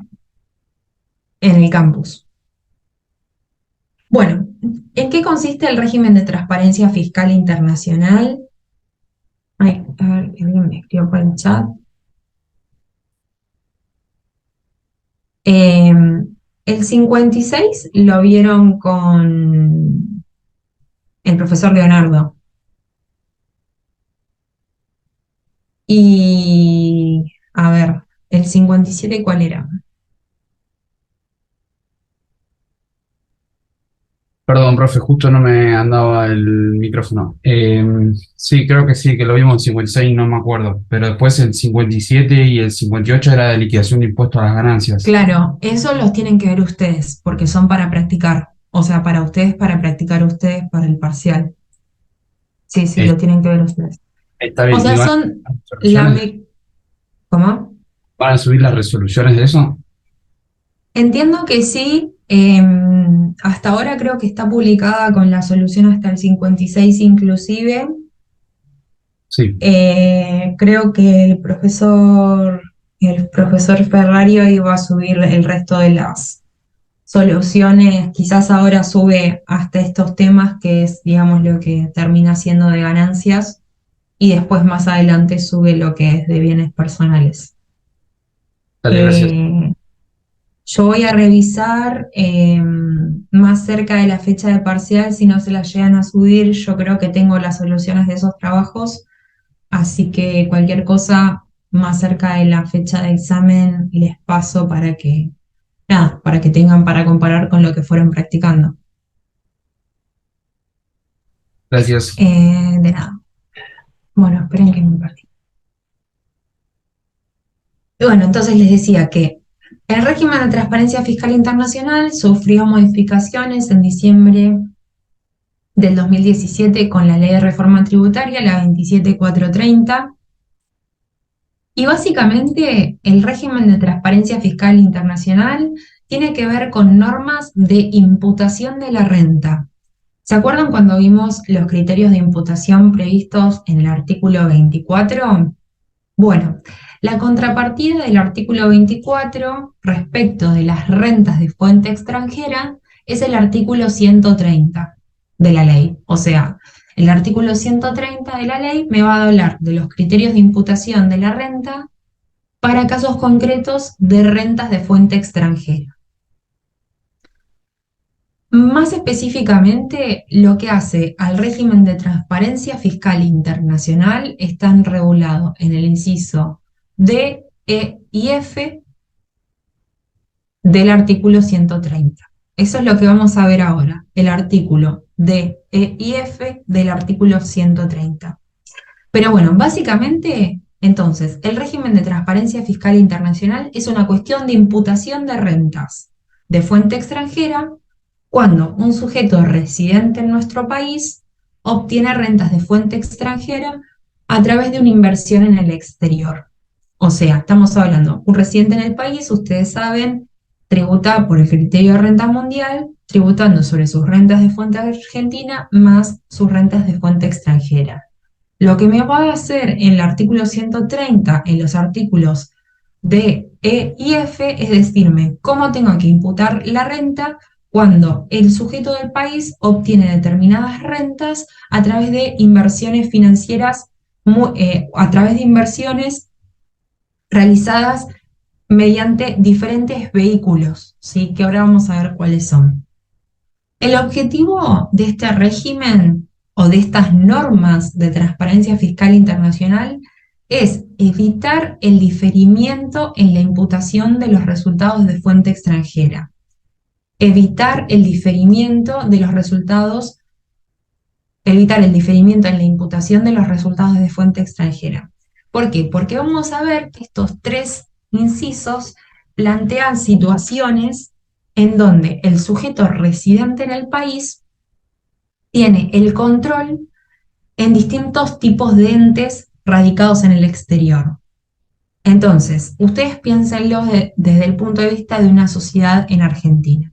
el campus. Bueno, ¿en qué consiste el régimen de transparencia fiscal internacional? Ay, a ver, alguien me escribió por el chat. El 56 lo vieron con el profesor Leonardo. Y, a ver, el 57, ¿cuál era? Perdón, profe, justo no me andaba el micrófono. Sí, creo que sí, que lo vimos en 56, no me acuerdo. Pero después el 57 y el 58 era de liquidación de impuestos a las ganancias. Claro, eso los tienen que ver ustedes, porque son para practicar. O sea, para ustedes, para practicar ustedes para el parcial. Sí, sí, Eh, lo tienen que ver ustedes. Está O bien, sea, ¿y son la... resoluciones? ¿Cómo? ¿Van a subir las resoluciones de eso? Entiendo que sí. Hasta ahora creo que está publicada con la solución hasta el 56 inclusive. Sí. Creo que el profesor Ferrario iba a subir el resto de las soluciones. Quizás ahora sube hasta estos temas, que es, digamos, lo que termina siendo de ganancias, y después más adelante sube lo que es de bienes personales. Dale, gracias. Yo voy a revisar más cerca de la fecha de parcial, si no se las llegan a subir. Yo creo que tengo las soluciones de esos trabajos, así que cualquier cosa más cerca de la fecha de examen les paso para que, nada, para que tengan para comparar con lo que fueron practicando. Gracias. De nada. Bueno, esperen que me perdí. Y bueno, entonces les decía que el régimen de transparencia fiscal internacional sufrió modificaciones en diciembre del 2017 con la ley de reforma tributaria, la 27430, y básicamente el régimen de transparencia fiscal internacional tiene que ver con normas de imputación de la renta. ¿Se acuerdan cuando vimos los criterios de imputación previstos en el artículo 24? Bueno, la contrapartida del artículo 24 respecto de las rentas de fuente extranjera es el artículo 130 de la ley. O sea, el artículo 130 de la ley me va a hablar de los criterios de imputación de la renta para casos concretos de rentas de fuente extranjera. Más específicamente, lo que hace al régimen de transparencia fiscal internacional está regulado en el inciso D, E y F del artículo 130. Eso es lo que vamos a ver ahora, el artículo D, E y F del artículo 130. Pero bueno, básicamente, entonces, el régimen de transparencia fiscal internacional es una cuestión de imputación de rentas de fuente extranjera cuando un sujeto residente en nuestro país obtiene rentas de fuente extranjera a través de una inversión en el exterior. O sea, estamos hablando, un residente en el país, ustedes saben, tributa por el criterio de renta mundial, tributando sobre sus rentas de fuente argentina más sus rentas de fuente extranjera. Lo que me va a hacer en el artículo 130, en los artículos D, E y F, es decirme cómo tengo que imputar la renta cuando el sujeto del país obtiene determinadas rentas a través de inversiones financieras, a través de inversiones realizadas mediante diferentes vehículos, ¿sí? Que ahora vamos a ver cuáles son. El objetivo de este régimen o de estas normas de transparencia fiscal internacional es evitar el diferimiento en la imputación de los resultados de fuente extranjera. Evitar el diferimiento de los resultados, evitar el diferimiento en la imputación de los resultados de fuente extranjera. ¿Por qué? Porque vamos a ver que estos tres incisos plantean situaciones en donde el sujeto residente en el país tiene el control en distintos tipos de entes radicados en el exterior. Entonces, ustedes piénsenlo desde el punto de vista de una sociedad en Argentina.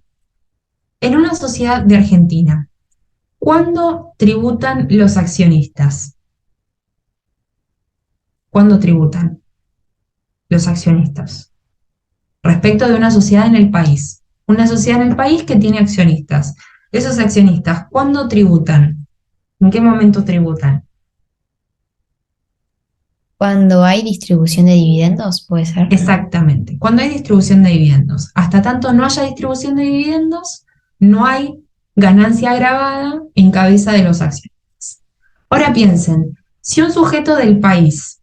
En una sociedad de Argentina, ¿cuándo tributan los accionistas? ¿Cuándo tributan los accionistas? Respecto de una sociedad en el país. Una sociedad en el país que tiene accionistas. Esos accionistas, ¿cuándo tributan? ¿En qué momento tributan? Cuando hay distribución de dividendos, puede ser. Exactamente. Cuando hay distribución de dividendos. Hasta tanto no haya distribución de dividendos, no hay ganancia agravada en cabeza de los accionistas. Ahora piensen, si un sujeto del país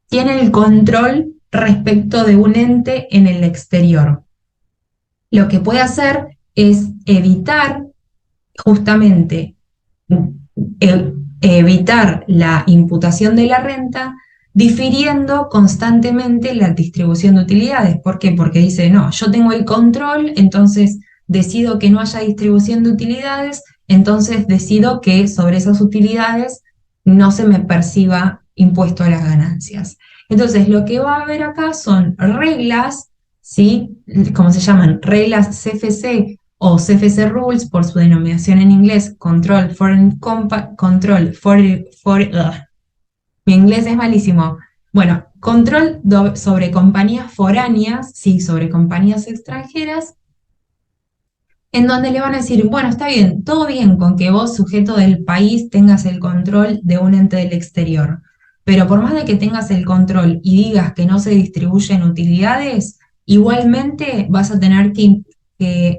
tiene el control respecto de un ente en el exterior, lo que puede hacer es evitar justamente evitar la imputación de la renta, difiriendo constantemente la distribución de utilidades. ¿Por qué? Porque dice, no, yo tengo el control, entonces decido que no haya distribución de utilidades, entonces decido que sobre esas utilidades no se me perciba impuesto a las ganancias. Entonces, lo que va a haber acá son reglas, ¿sí? ¿Cómo se llaman? Reglas CFC o CFC Rules, por su denominación en inglés, mi inglés es malísimo. Bueno, control sobre compañías foráneas, sí, sobre compañías extranjeras, en donde le van a decir, bueno, está bien, todo bien con que vos, sujeto del país, tengas el control de un ente del exterior, pero por más de que tengas el control y digas que no se distribuyen utilidades, igualmente vas a tener que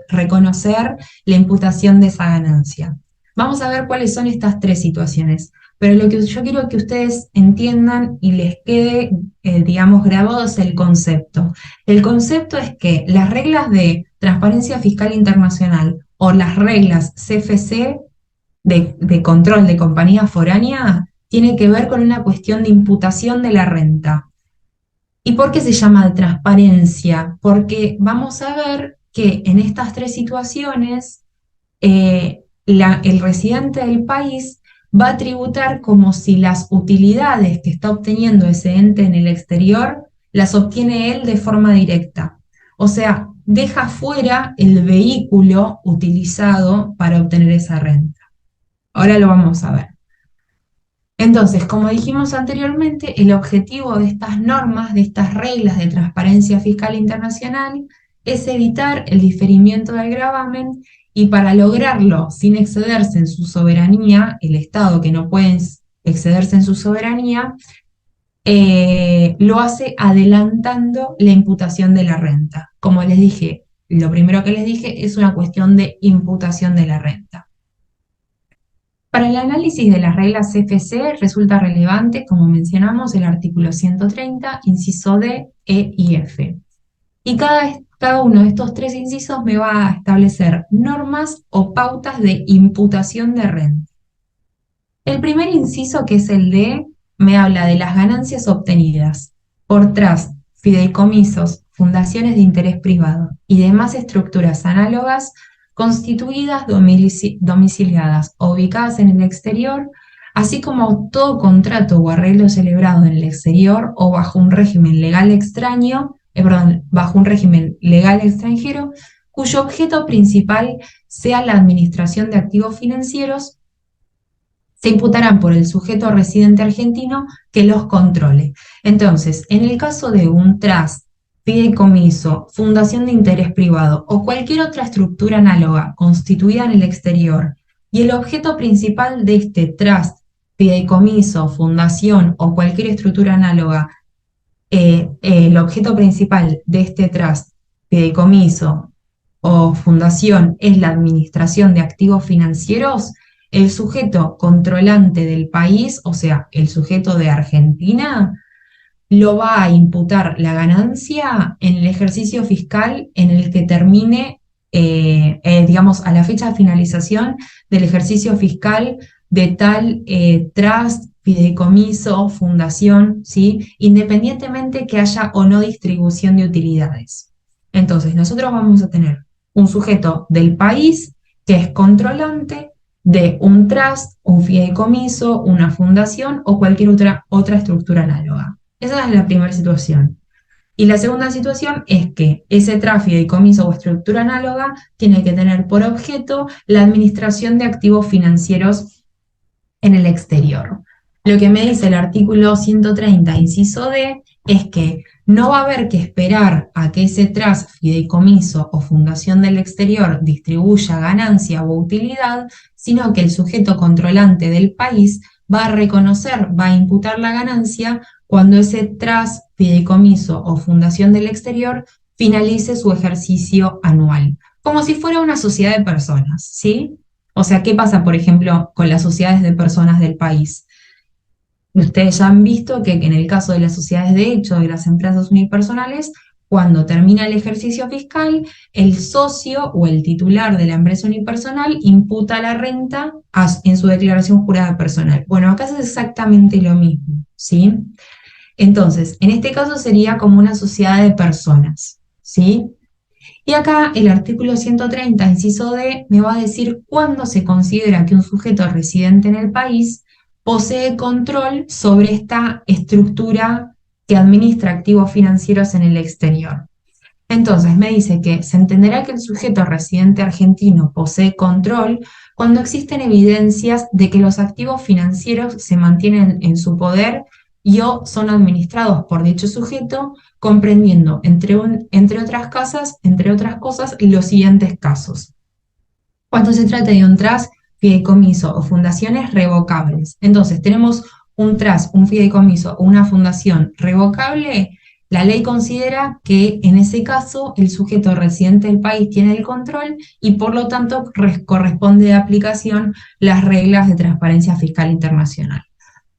reconocer la imputación de esa ganancia. Vamos a ver cuáles son estas tres situaciones, pero lo que yo quiero que ustedes entiendan y les quede, digamos, grabado es el concepto. El concepto es que las reglas de transparencia fiscal internacional o las reglas CFC de control de compañía foránea tiene que ver con una cuestión de imputación de la renta. ¿Y por qué se llama de transparencia? Porque vamos a ver que en estas tres situaciones el residente del país va a tributar como si las utilidades que está obteniendo ese ente en el exterior las obtiene él de forma directa. O sea, deja fuera el vehículo utilizado para obtener esa renta. Ahora lo vamos a ver. Entonces, como dijimos anteriormente, el objetivo de estas normas, de estas reglas de transparencia fiscal internacional, es evitar el diferimiento del gravamen y para lograrlo sin excederse en su soberanía, el Estado que no puede excederse en su soberanía, lo hace adelantando la imputación de la renta. Como les dije, lo primero que les dije es una cuestión de imputación de la renta. Para el análisis de las reglas CFC resulta relevante, como mencionamos, el artículo 130, inciso D, E y F. Y cada uno de estos tres incisos me va a establecer normas o pautas de imputación de renta. El primer inciso, que es el D, me habla de las ganancias obtenidas por trust, fideicomisos, fundaciones de interés privado y demás estructuras análogas constituidas, domiciliadas o ubicadas en el exterior, así como todo contrato o arreglo celebrado en el exterior o bajo un régimen legal extraño, bajo un régimen legal extranjero, cuyo objeto principal sea la administración de activos financieros, se imputarán por el sujeto residente argentino que los controle. Entonces, en el caso de un trust fideicomiso, fundación de interés privado o cualquier otra estructura análoga constituida en el exterior y el objeto principal de este trust, fideicomiso, fundación o cualquier estructura análoga, el objeto principal de este trust, fideicomiso o fundación es la administración de activos financieros, el sujeto controlante del país, o sea, el sujeto de Argentina, lo va a imputar la ganancia en el ejercicio fiscal en el que termine, digamos, a la fecha de finalización del ejercicio fiscal de tal trust, fideicomiso, fundación, ¿sí? Independientemente que haya o no distribución de utilidades. Entonces, nosotros vamos a tener un sujeto del país que es controlante de un trust, un fideicomiso, una fundación o cualquier otra estructura análoga. Esa es la primera situación. Y la segunda situación es que ese trust, fideicomiso o estructura análoga tiene que tener por objeto la administración de activos financieros en el exterior. Lo que me dice el artículo 130, inciso D, es que no va a haber que esperar a que ese trust, fideicomiso o fundación del exterior distribuya ganancia o utilidad, sino que el sujeto controlante del país va a reconocer, va a imputar la ganancia cuando ese trust, fideicomiso o fundación del exterior finalice su ejercicio anual, como si fuera una sociedad de personas, ¿sí? O sea, ¿qué pasa, por ejemplo, con las sociedades de personas del país? Ustedes ya han visto que en el caso de las sociedades de hecho, de las empresas unipersonales, cuando termina el ejercicio fiscal, el socio o el titular de la empresa unipersonal imputa la renta en su declaración jurada personal. Bueno, acá es exactamente lo mismo, ¿sí? Entonces, en este caso sería como una sociedad de personas, ¿sí? Y acá el artículo 130, inciso D, me va a decir cuándo se considera que un sujeto residente en el país posee control sobre esta estructura que administra activos financieros en el exterior. Entonces me dice que se entenderá que el sujeto residente argentino posee control cuando existen evidencias de que los activos financieros se mantienen en su poder y o son administrados por dicho sujeto, comprendiendo, entre otras cosas, los siguientes casos. Cuando se trata de un trust, fideicomiso o fundaciones revocables. Entonces, tenemos un trust, un fideicomiso o una fundación revocable, la ley considera que en ese caso el sujeto residente del país tiene el control y por lo tanto corresponde de aplicación las reglas de transparencia fiscal internacional.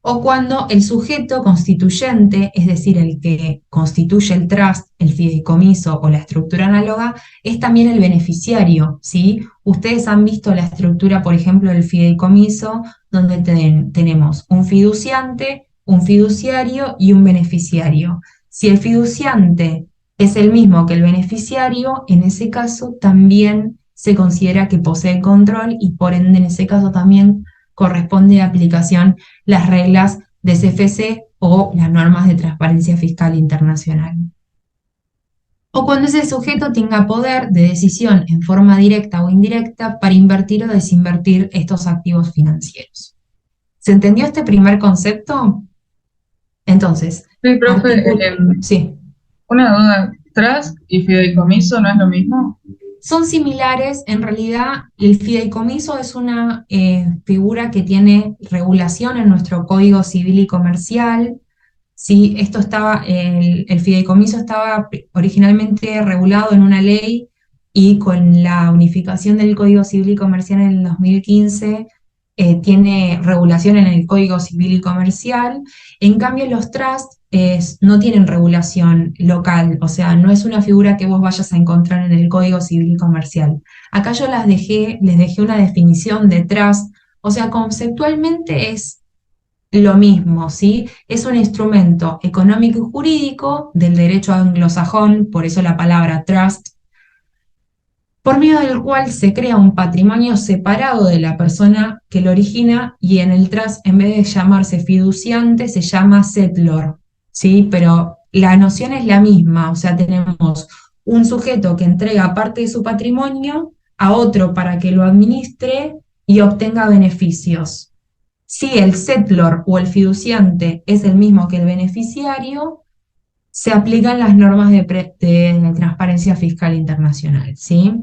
O cuando el sujeto constituyente, es decir, el que constituye el trust, el fideicomiso o la estructura análoga, es también el beneficiario, ¿sí? Ustedes han visto la estructura, por ejemplo, del fideicomiso, donde tenemos un fiduciante, un fiduciario y un beneficiario. Si el fiduciante es el mismo que el beneficiario, en ese caso también se considera que posee control y por ende en ese caso también corresponde de aplicación las reglas de CFC o las normas de transparencia fiscal internacional. O cuando ese sujeto tenga poder de decisión en forma directa o indirecta para invertir o desinvertir estos activos financieros. ¿Se entendió este primer concepto? Entonces, Sí, profe, sí. una duda, ¿trust y fideicomiso no es lo mismo? Son similares, en realidad el fideicomiso es una figura que tiene regulación en nuestro Código Civil y Comercial. Sí, el fideicomiso estaba originalmente regulado en una ley y con la unificación del Código Civil y Comercial en el 2015 tiene regulación en el Código Civil y Comercial. En cambio los trusts no tienen regulación local, o sea, no es una figura que vos vayas a encontrar en el Código Civil y Comercial. Acá yo les dejé una definición de trust, o sea, conceptualmente es lo mismo, ¿sí? Es un instrumento económico y jurídico del derecho anglosajón, por eso la palabra trust, por medio del cual se crea un patrimonio separado de la persona que lo origina y en el trust, en vez de llamarse fiduciante, se llama settlor, ¿sí? Pero la noción es la misma, o sea, tenemos un sujeto que entrega parte de su patrimonio a otro para que lo administre y obtenga beneficios. Si el settlor o el fiduciante es el mismo que el beneficiario, se aplican las normas de transparencia fiscal internacional, ¿sí?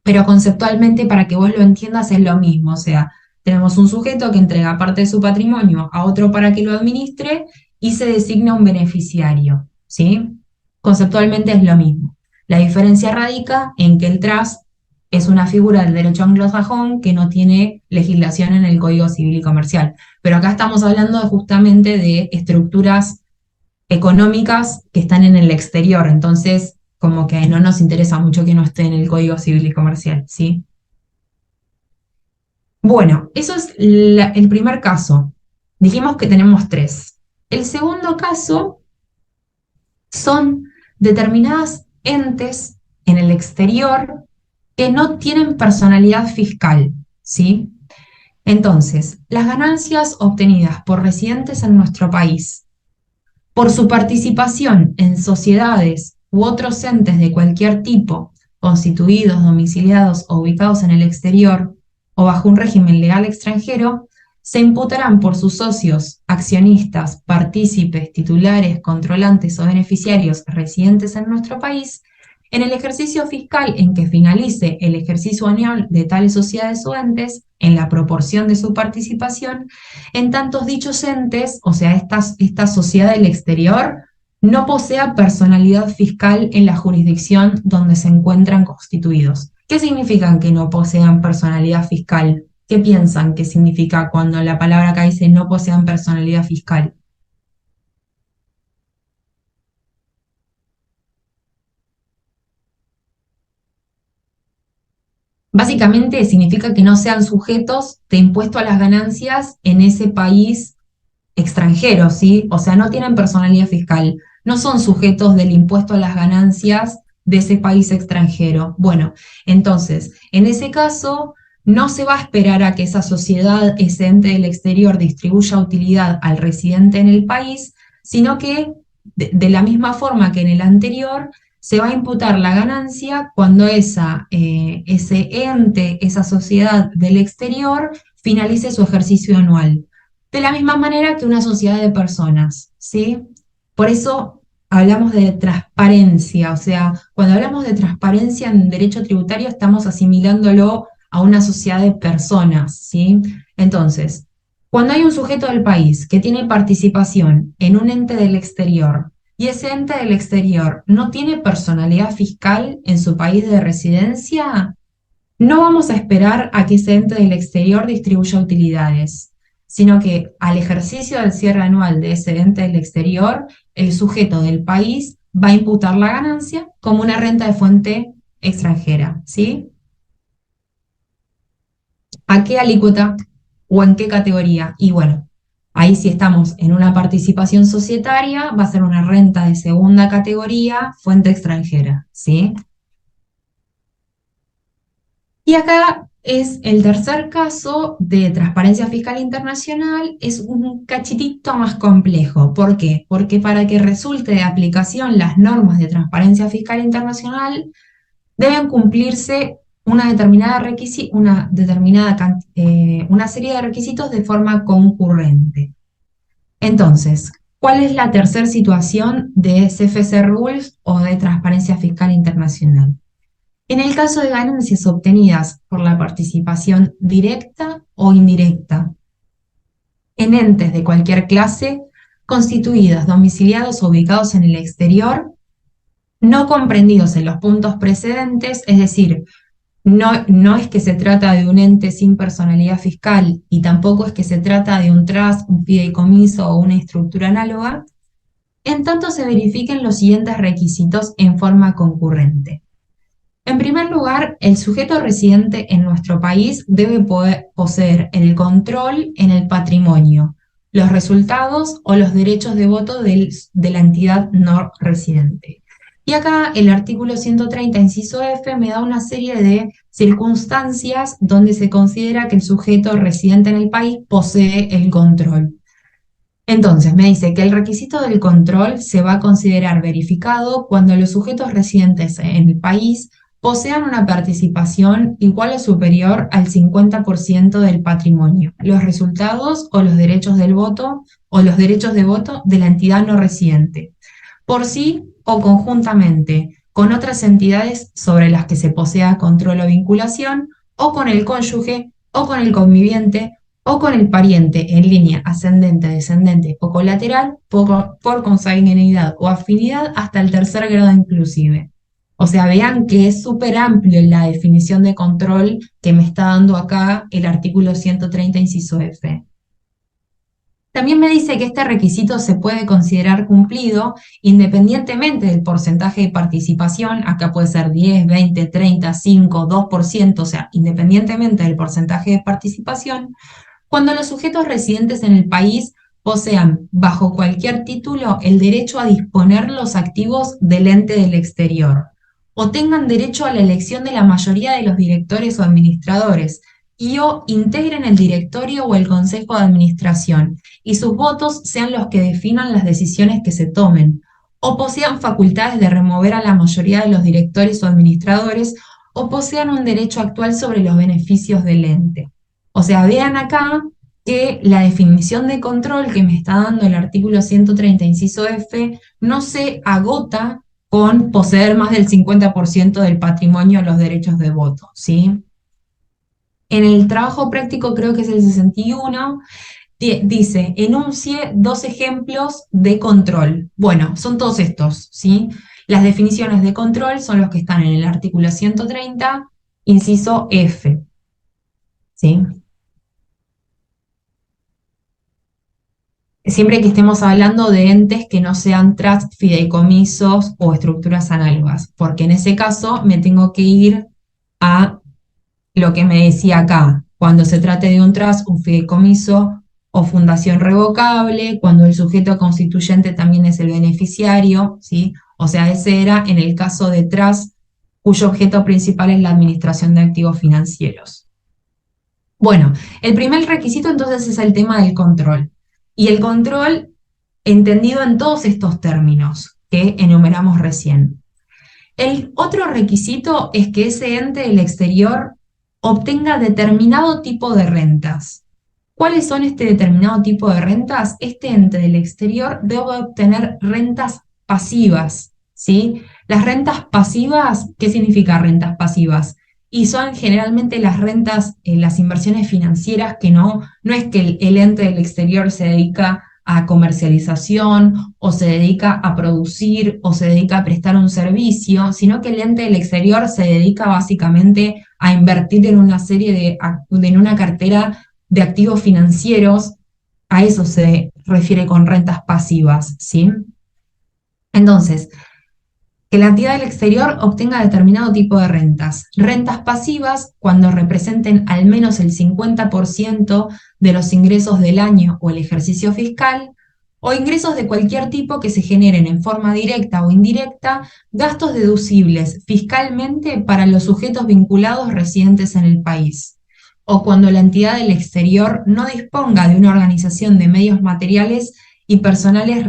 Pero conceptualmente, para que vos lo entiendas, es lo mismo. O sea, tenemos un sujeto que entrega parte de su patrimonio a otro para que lo administre y se designa un beneficiario, ¿sí? Conceptualmente es lo mismo. La diferencia radica en que el trust es una figura del derecho anglosajón que no tiene legislación en el Código Civil y Comercial. Pero acá estamos hablando justamente de estructuras económicas que están en el exterior, entonces como que no nos interesa mucho que no esté en el Código Civil y Comercial, ¿sí? Bueno, eso es el primer caso. Dijimos que tenemos 3. El segundo caso son determinadas entes en el exterior que no tienen personalidad fiscal, ¿sí? Entonces, las ganancias obtenidas por residentes en nuestro país, por su participación en sociedades u otros entes de cualquier tipo, constituidos, domiciliados o ubicados en el exterior o bajo un régimen legal extranjero, se imputarán por sus socios, accionistas, partícipes, titulares, controlantes o beneficiarios residentes en nuestro país en el ejercicio fiscal en que finalice el ejercicio anual de tales sociedades o entes, en la proporción de su participación, en tantos dichos entes, o sea, esta sociedad del exterior, no posea personalidad fiscal en la jurisdicción donde se encuentran constituidos. ¿Qué significan que no posean personalidad fiscal? ¿Qué piensan que significa cuando la palabra acá dice no posean personalidad fiscal? Básicamente significa que no sean sujetos de impuesto a las ganancias en ese país extranjero, ¿sí? O sea, no tienen personalidad fiscal, no son sujetos del impuesto a las ganancias de ese país extranjero. Bueno, entonces, en ese caso, no se va a esperar a que esa sociedad, ese ente del exterior, distribuya utilidad al residente en el país, sino que de la misma forma que en el anterior, se va a imputar la ganancia cuando ese ente, esa sociedad del exterior, finalice su ejercicio anual. De la misma manera que una sociedad de personas, ¿sí? Por eso hablamos de transparencia, o sea, cuando hablamos de transparencia en derecho tributario estamos asimilándolo a una sociedad de personas, ¿sí? Entonces, cuando hay un sujeto del país que tiene participación en un ente del exterior y ese ente del exterior no tiene personalidad fiscal en su país de residencia, no vamos a esperar a que ese ente del exterior distribuya utilidades, sino que al ejercicio del cierre anual de ese ente del exterior, el sujeto del país va a imputar la ganancia como una renta de fuente extranjera, ¿sí? ¿A qué alícuota o en qué categoría? Y bueno, ahí si estamos en una participación societaria, va a ser una renta de segunda categoría, fuente extranjera, ¿sí? Y acá es el tercer caso de transparencia fiscal internacional, es un cachitito más complejo. ¿Por qué? Porque para que resulte de aplicación las normas de transparencia fiscal internacional, deben cumplirse una serie de requisitos de forma concurrente. Entonces, ¿cuál es la tercera situación de CFC Rules o de transparencia fiscal internacional? En el caso de ganancias obtenidas por la participación directa o indirecta en entes de cualquier clase, constituidos, domiciliados o ubicados en el exterior, no comprendidos en los puntos precedentes, es decir, no es que se trata de un ente sin personalidad fiscal y tampoco es que se trata de un trust, un fideicomiso o una estructura análoga, en tanto se verifiquen los siguientes requisitos en forma concurrente. En primer lugar, el sujeto residente en nuestro país debe poseer el control en el patrimonio, los resultados o los derechos de voto de la entidad no residente. Y acá el artículo 130, inciso F, me da una serie de circunstancias donde se considera que el sujeto residente en el país posee el control. Entonces, me dice que el requisito del control se va a considerar verificado cuando los sujetos residentes en el país posean una participación igual o superior al 50% del patrimonio, los resultados o los derechos del voto o los derechos de voto de la entidad no residente. por sí o conjuntamente con otras entidades sobre las que se posea control o vinculación, o con el cónyuge, o con el conviviente, o con el pariente en línea ascendente, descendente o colateral, por consanguinidad o afinidad hasta el tercer grado inclusive. O sea, vean que es súper amplio la definición de control que me está dando acá el artículo 130, inciso F. También me dice que este requisito se puede considerar cumplido independientemente del porcentaje de participación, acá puede ser 10, 20, 30, 5, 2%, o sea, independientemente del porcentaje de participación, cuando los sujetos residentes en el país posean, bajo cualquier título, el derecho a disponer los activos del ente del exterior, o tengan derecho a la elección de la mayoría de los directores o administradores, y o integren el directorio o el consejo de administración, y sus votos sean los que definan las decisiones que se tomen, o posean facultades de remover a la mayoría de los directores o administradores, o posean un derecho actual sobre los beneficios del ente. O sea, vean acá que la definición de control que me está dando el artículo 130, inciso F, no se agota con poseer más del 50% del patrimonio o los derechos de voto, ¿sí? En el trabajo práctico, creo que es el 61, dice, enuncie 2 ejemplos de control. Bueno, son todos estos, ¿sí? Las definiciones de control son los que están en el artículo 130, inciso F, ¿sí? Siempre que estemos hablando de entes que no sean trust, fideicomisos o estructuras análogas, porque en ese caso me tengo que ir a lo que me decía acá, cuando se trate de un trust, un fideicomiso o fundación revocable, cuando el sujeto constituyente también es el beneficiario, ¿sí? O sea, ese era en el caso de trust, cuyo objeto principal es la administración de activos financieros. Bueno, el primer requisito entonces es el tema del control. Y el control entendido en todos estos términos que enumeramos recién. El otro requisito es que ese ente del exterior obtenga determinado tipo de rentas. ¿Cuáles son este determinado tipo de rentas? Este ente del exterior debe obtener rentas pasivas, ¿sí? Las rentas pasivas, ¿qué significa rentas pasivas? Y son generalmente las rentas, las inversiones financieras, que no es que el ente del exterior se dedica a comercialización, o se dedica a producir, o se dedica a prestar un servicio, sino que el ente del exterior se dedica básicamente a invertir en una serie en una cartera de activos financieros. A eso se refiere con rentas pasivas, ¿sí? Entonces, que la entidad del exterior obtenga determinado tipo de rentas. Rentas pasivas cuando representen al menos el 50% de los ingresos del año o el ejercicio fiscal, o ingresos de cualquier tipo que se generen en forma directa o indirecta, gastos deducibles fiscalmente para los sujetos vinculados residentes en el país, o cuando la entidad del exterior no disponga de una organización de medios materiales y personales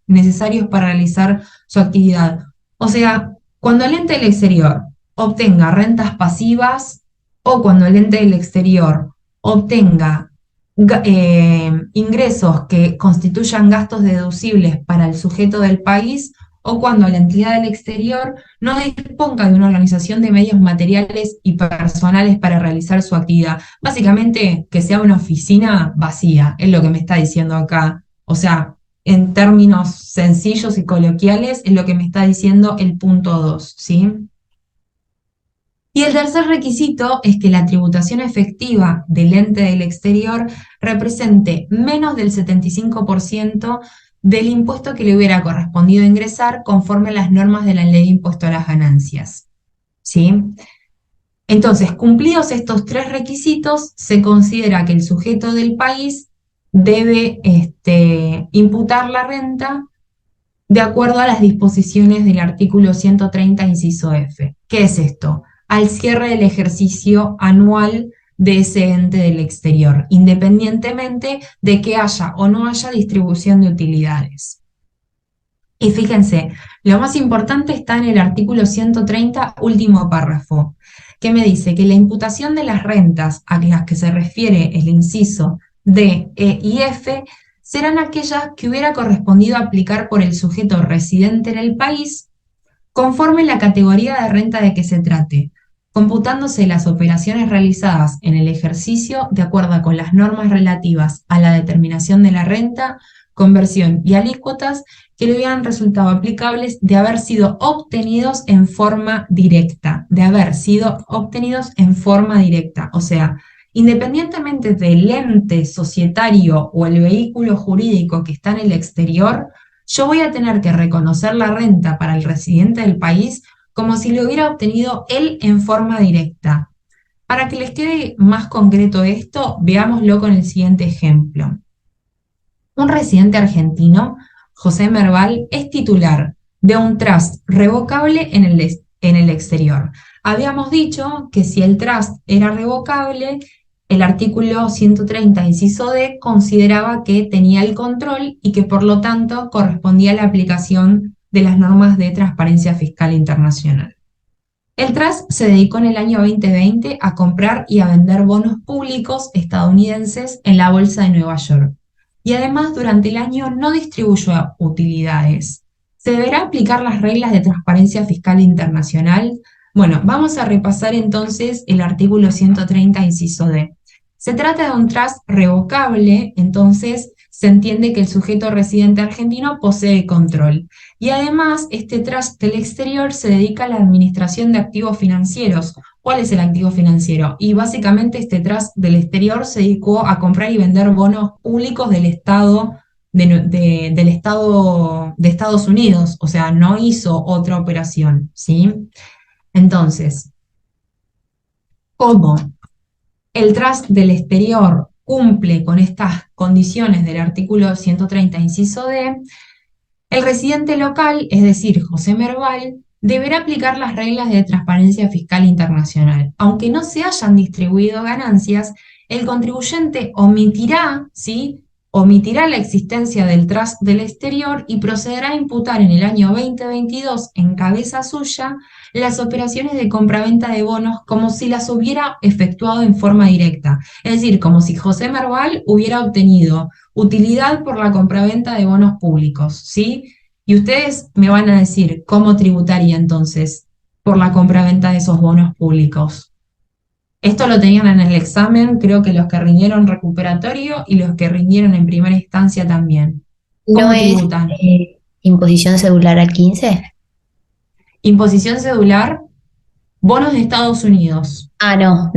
necesarios para realizar su actividad. O sea, cuando el ente del exterior obtenga rentas pasivas, o cuando el ente del exterior obtenga ingresos que constituyan gastos deducibles para el sujeto del país, o cuando la entidad del exterior no disponga de una organización de medios materiales y personales para realizar su actividad. Básicamente, que sea una oficina vacía, es lo que me está diciendo acá. O sea, en términos sencillos y coloquiales, es lo que me está diciendo el punto 2, ¿sí? Y el tercer requisito es que la tributación efectiva del ente del exterior represente menos del 75% del impuesto que le hubiera correspondido ingresar conforme a las normas de la Ley de Impuesto a las Ganancias, ¿sí? Entonces, cumplidos estos 3 requisitos, se considera que el sujeto del país debe imputar la renta de acuerdo a las disposiciones del artículo 130, inciso F. ¿Qué es esto? Al cierre del ejercicio anual de ese ente del exterior, independientemente de que haya o no haya distribución de utilidades. Y fíjense, lo más importante está en el artículo 130, último párrafo, que me dice que la imputación de las rentas a las que se refiere el inciso D, E y F serán aquellas que hubiera correspondido aplicar por el sujeto residente en el país conforme la categoría de renta de que se trate, computándose las operaciones realizadas en el ejercicio de acuerdo con las normas relativas a la determinación de la renta, conversión y alícuotas que le hubieran resultado aplicables de haber sido obtenidos en forma directa, o sea, independientemente del ente societario o el vehículo jurídico que está en el exterior, yo voy a tener que reconocer la renta para el residente del país como si lo hubiera obtenido él en forma directa. Para que les quede más concreto esto, veámoslo con el siguiente ejemplo. Un residente argentino, José Merval, es titular de un trust revocable en el exterior. Habíamos dicho que si el trust era revocable, el artículo 130, inciso D, consideraba que tenía el control y que por lo tanto correspondía a la aplicación de las normas de transparencia fiscal internacional. El trust se dedicó en el año 2020 a comprar y a vender bonos públicos estadounidenses en la Bolsa de Nueva York. Y además durante el año no distribuyó utilidades. ¿Se deberá aplicar las reglas de transparencia fiscal internacional? Bueno, vamos a repasar entonces el artículo 130, inciso D. Se trata de un trust revocable, entonces se entiende que el sujeto residente argentino posee control. Y además, este trust del exterior se dedica a la administración de activos financieros. ¿Cuál es el activo financiero? Y básicamente este trust del exterior se dedicó a comprar y vender bonos públicos del Estado del Estado de Estados Unidos, o sea, no hizo otra operación, ¿sí? Entonces, ¿cómo el trust del exterior cumple con estas condiciones del artículo 130, inciso D? El residente local, es decir, José Merval, deberá aplicar las reglas de transparencia fiscal internacional. Aunque no se hayan distribuido ganancias, el contribuyente omitirá, ¿sí?, omitirá la existencia del trust del exterior y procederá a imputar en el año 2022 en cabeza suya las operaciones de compraventa de bonos como si las hubiera efectuado en forma directa. Es decir, como si José Merval hubiera obtenido utilidad por la compraventa de bonos públicos, ¿sí? Y ustedes me van a decir cómo tributaría entonces por la compraventa de esos bonos públicos. Esto lo tenían en el examen, creo que los que rindieron recuperatorio y los que rindieron en primera instancia también. ¿Cómo ¿No es tributan? imposición cedular al 15? Imposición cedular, bonos de Estados Unidos. Ah, no,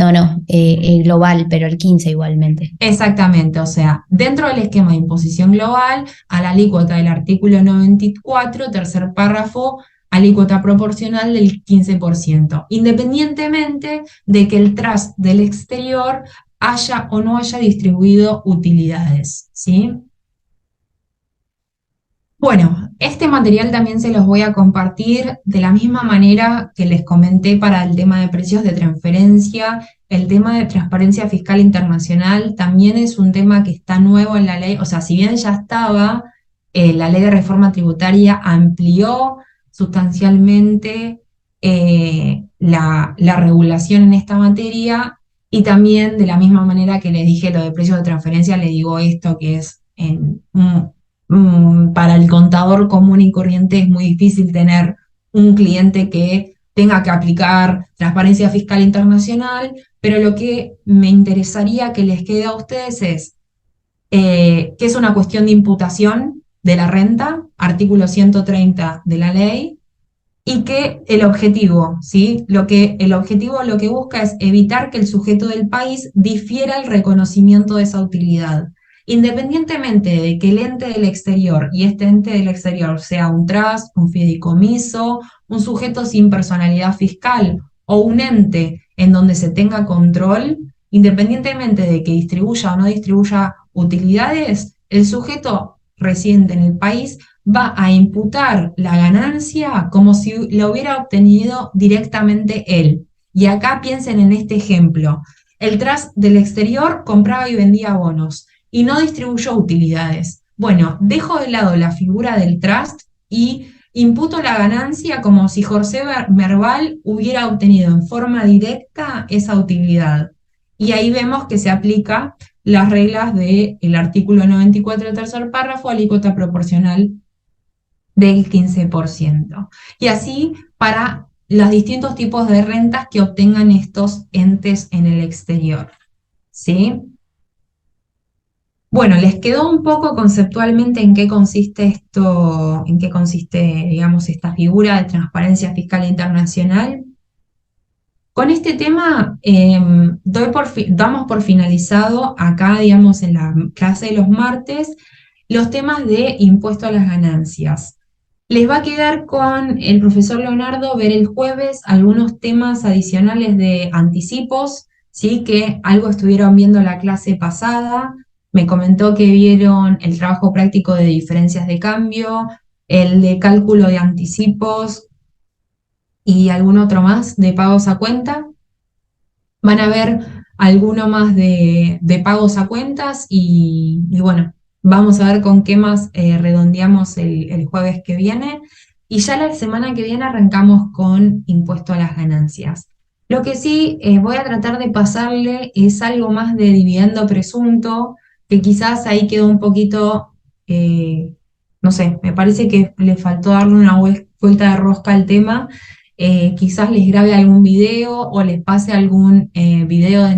global, pero el 15 igualmente. Exactamente, o sea, dentro del esquema de imposición global, a la alícuota del artículo 94, tercer párrafo, alícuota proporcional del 15%, independientemente de que el trust del exterior haya o no haya distribuido utilidades, ¿sí? Bueno, este material también se los voy a compartir de la misma manera que les comenté para el tema de precios de transferencia. El tema de transparencia fiscal internacional también es un tema que está nuevo en la ley, o sea, si bien ya estaba, la ley de reforma tributaria amplió sustancialmente la regulación en esta materia, y también de la misma manera que les dije lo de precios de transferencia, le digo esto que es para el contador común y corriente es muy difícil tener un cliente que tenga que aplicar transparencia fiscal internacional, pero lo que me interesaría que les quede a ustedes es que es una cuestión de imputación de la renta, artículo 130 de la ley, y que el objetivo, ¿sí? El objetivo lo que busca es evitar que el sujeto del país difiera el reconocimiento de esa utilidad. Independientemente de que el ente del exterior y este ente del exterior sea un trust, un fideicomiso, un sujeto sin personalidad fiscal o un ente en donde se tenga control, independientemente de que distribuya o no distribuya utilidades, el sujeto residente en el país va a imputar la ganancia como si lo hubiera obtenido directamente él. Y acá piensen en este ejemplo. El trust del exterior compraba y vendía bonos y no distribuyó utilidades. Bueno, dejo de lado la figura del trust y imputo la ganancia como si José Merval hubiera obtenido en forma directa esa utilidad. Y ahí vemos que se aplica las reglas del artículo 94, tercer párrafo, alícuota proporcional del 15%. Y así para los distintos tipos de rentas que obtengan estos entes en el exterior. ¿Sí? Bueno, ¿les quedó un poco conceptualmente en qué consiste esto, en qué consiste, digamos, esta figura de transparencia fiscal internacional? Con este tema damos por finalizado acá, digamos, en la clase de los martes, los temas de impuesto a las ganancias. Les va a quedar con el profesor Leonardo ver el jueves algunos temas adicionales de anticipos, ¿sí? Que algo estuvieron viendo la clase pasada. Me comentó que vieron el trabajo práctico de diferencias de cambio, el de cálculo de anticipos y algún otro más de pagos a cuenta. Van a ver alguno más de pagos a cuentas y bueno, vamos a ver con qué más redondeamos el jueves que viene. Y ya la semana que viene arrancamos con impuesto a las ganancias. Lo que sí voy a tratar de pasarle es algo más de dividendo presunto, que quizás ahí quedó un poquito, no sé, me parece que le faltó darle una vuelta de rosca al tema. Quizás les grabe algún video o les pase algún video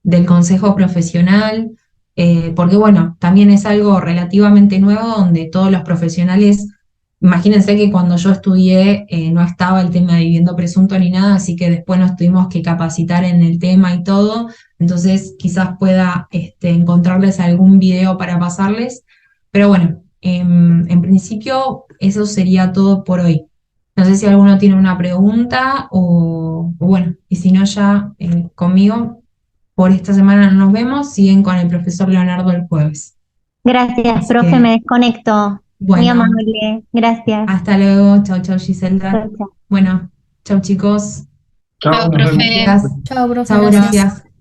del consejo profesional, porque bueno, también es algo relativamente nuevo donde todos los profesionales, imagínense que cuando yo estudié no estaba el tema de viviendo presunto ni nada, así que después nos tuvimos que capacitar en el tema y todo, entonces quizás pueda encontrarles algún video para pasarles, pero bueno, en principio eso sería todo por hoy. No sé si alguno tiene una pregunta o bueno, y si no ya conmigo por esta semana no nos vemos, siguen con el profesor Leonardo el jueves. Gracias, Así profe, que, me desconecto. Muy bueno, amable, gracias. hasta luego, chau chau Giselda. Chau, chau. Bueno, chau chicos, Chao, Chao, nos vemos. profe. gracias, Chao, profe, chau, gracias. gracias.